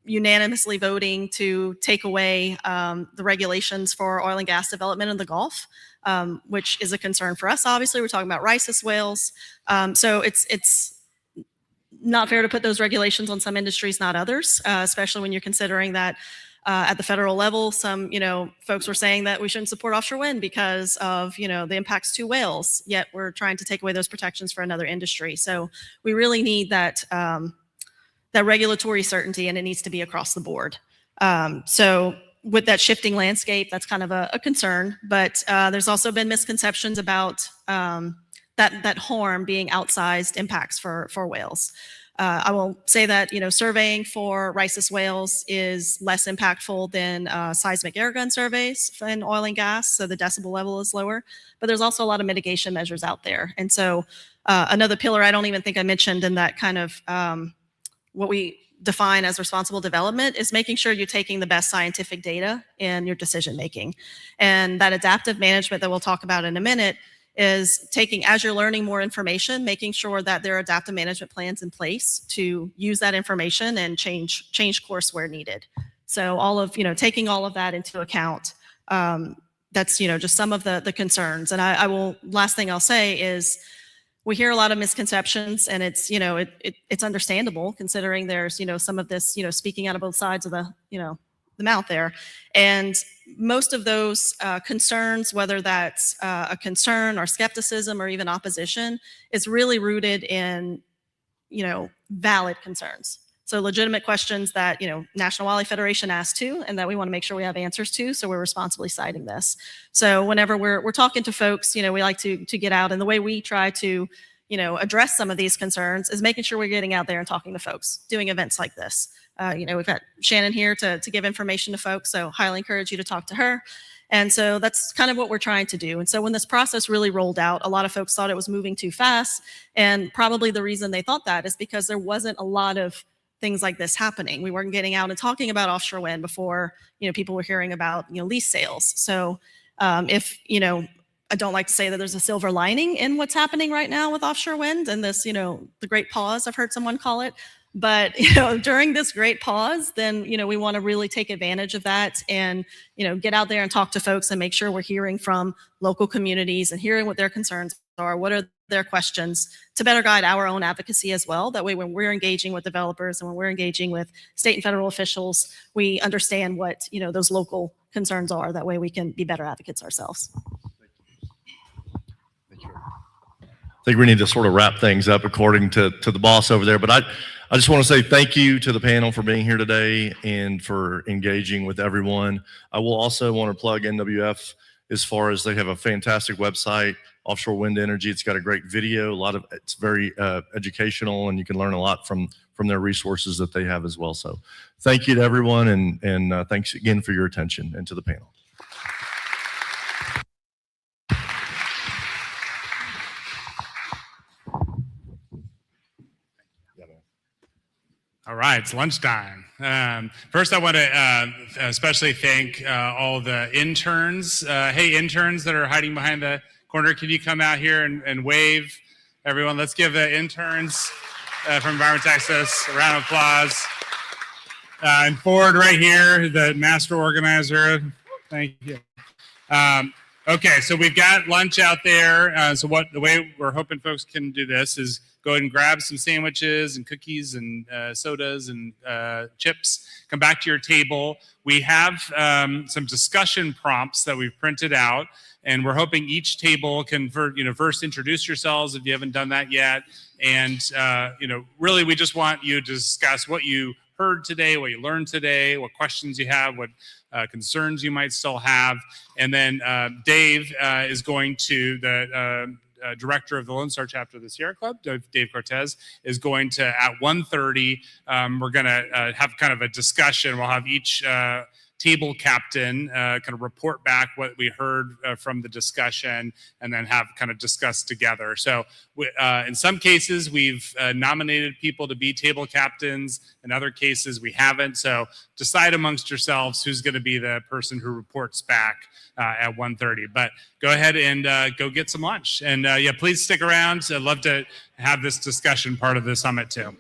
unanimously voting to take away the regulations for oil and gas development in the Gulf, which is a concern for us. Obviously, we're talking about Rice's whales. So it's not fair to put those regulations on some industries, not others, especially when you're considering that at the federal level, some, folks were saying that we shouldn't support offshore wind because of, the impacts to whales, yet we're trying to take away those protections for another industry. So we really need that regulatory certainty, and it needs to be across the board. So with that shifting landscape, that's kind of a concern, but there's also been misconceptions about that harm being outsized impacts for whales. I will say that, surveying for Rice's whales is less impactful than seismic air gun surveys in oil and gas, so the decibel level is lower, but there's also a lot of mitigation measures out there. And so another pillar I don't even think I mentioned in that kind of what we define as responsible development is making sure you're taking the best scientific data in your decision making. And that adaptive management that we'll talk about in a minute is taking, as you're learning more information, making sure that there are adaptive management plans in place to use that information and change course where needed. So all of, taking all of that into account, that's, just some of the concerns. And last thing I'll say is we hear a lot of misconceptions, and it's, it's understandable considering there's, some of this, speaking out of both sides of the mouth there. And most of those concerns, whether that's a concern or skepticism or even opposition, is really rooted in, valid concerns. So legitimate questions that, National Wildlife Federation asked too, and that we want to make sure we have answers to, so we're responsibly citing this. So whenever we're talking to folks, we like to get out, and the way we try to, address some of these concerns is making sure we're getting out there and talking to folks, doing events like this. We've got Shannon here to give information to folks, so highly encourage you to talk to her. And so that's kind of what we're trying to do. And so when this process really rolled out, a lot of folks thought it was moving too fast. And probably the reason they thought that is because there wasn't a lot of things like this happening. We weren't getting out and talking about offshore wind before, people were hearing about, lease sales. So if, I don't like to say that there's a silver lining in what's happening right now with offshore wind and this, the great pause, I've heard someone call it. But, during this great pause, then, we want to really take advantage of that and, get out there and talk to folks and make sure we're hearing from local communities and hearing what their concerns are, what are their questions, to better guide our own advocacy as well. That way, when we're engaging with developers and when we're engaging with state and federal officials, we understand what, those local concerns are. That way we can be better advocates ourselves. I think we need to sort of wrap things up according to the boss over there. But I just want to say thank you to the panel for being here today and for engaging with everyone. I will also want to plug NWF as far as they have a fantastic website, Offshore Wind Energy. It's got a great video. It's very educational, and you can learn a lot from their resources that they have as well. So thank you to everyone, and thanks again for your attention, and to the panel. All right, it's lunchtime. First, I want to especially thank all the interns. Hey, interns that are hiding behind the corner, can you come out here and wave? Everyone, let's give the interns from Environment Texas a round of applause. And Ford right here, the master organizer. Thank you. Okay, so we've got lunch out there. So the way we're hoping folks can do this is go ahead and grab some sandwiches and cookies and sodas and chips. Come back to your table. We have some discussion prompts that we've printed out, and we're hoping each table can first introduce yourselves if you haven't done that yet. And really, we just want you to discuss what you heard today, what you learned today, what questions you have, what concerns you might still have. And then Dave is going to, the director of the Lone Star chapter of the Sierra Club, Dave Cortez, is going to, at 1:30, we're going to have kind of a discussion. We'll have each table captain kind of report back what we heard from the discussion, and then have kind of discussed together. So in some cases, we've nominated people to be table captains. In other cases, we haven't. So decide amongst yourselves who's going to be the person who reports back at 1:30. But go ahead and go get some lunch. And please stick around. I'd love to have this discussion part of the summit too.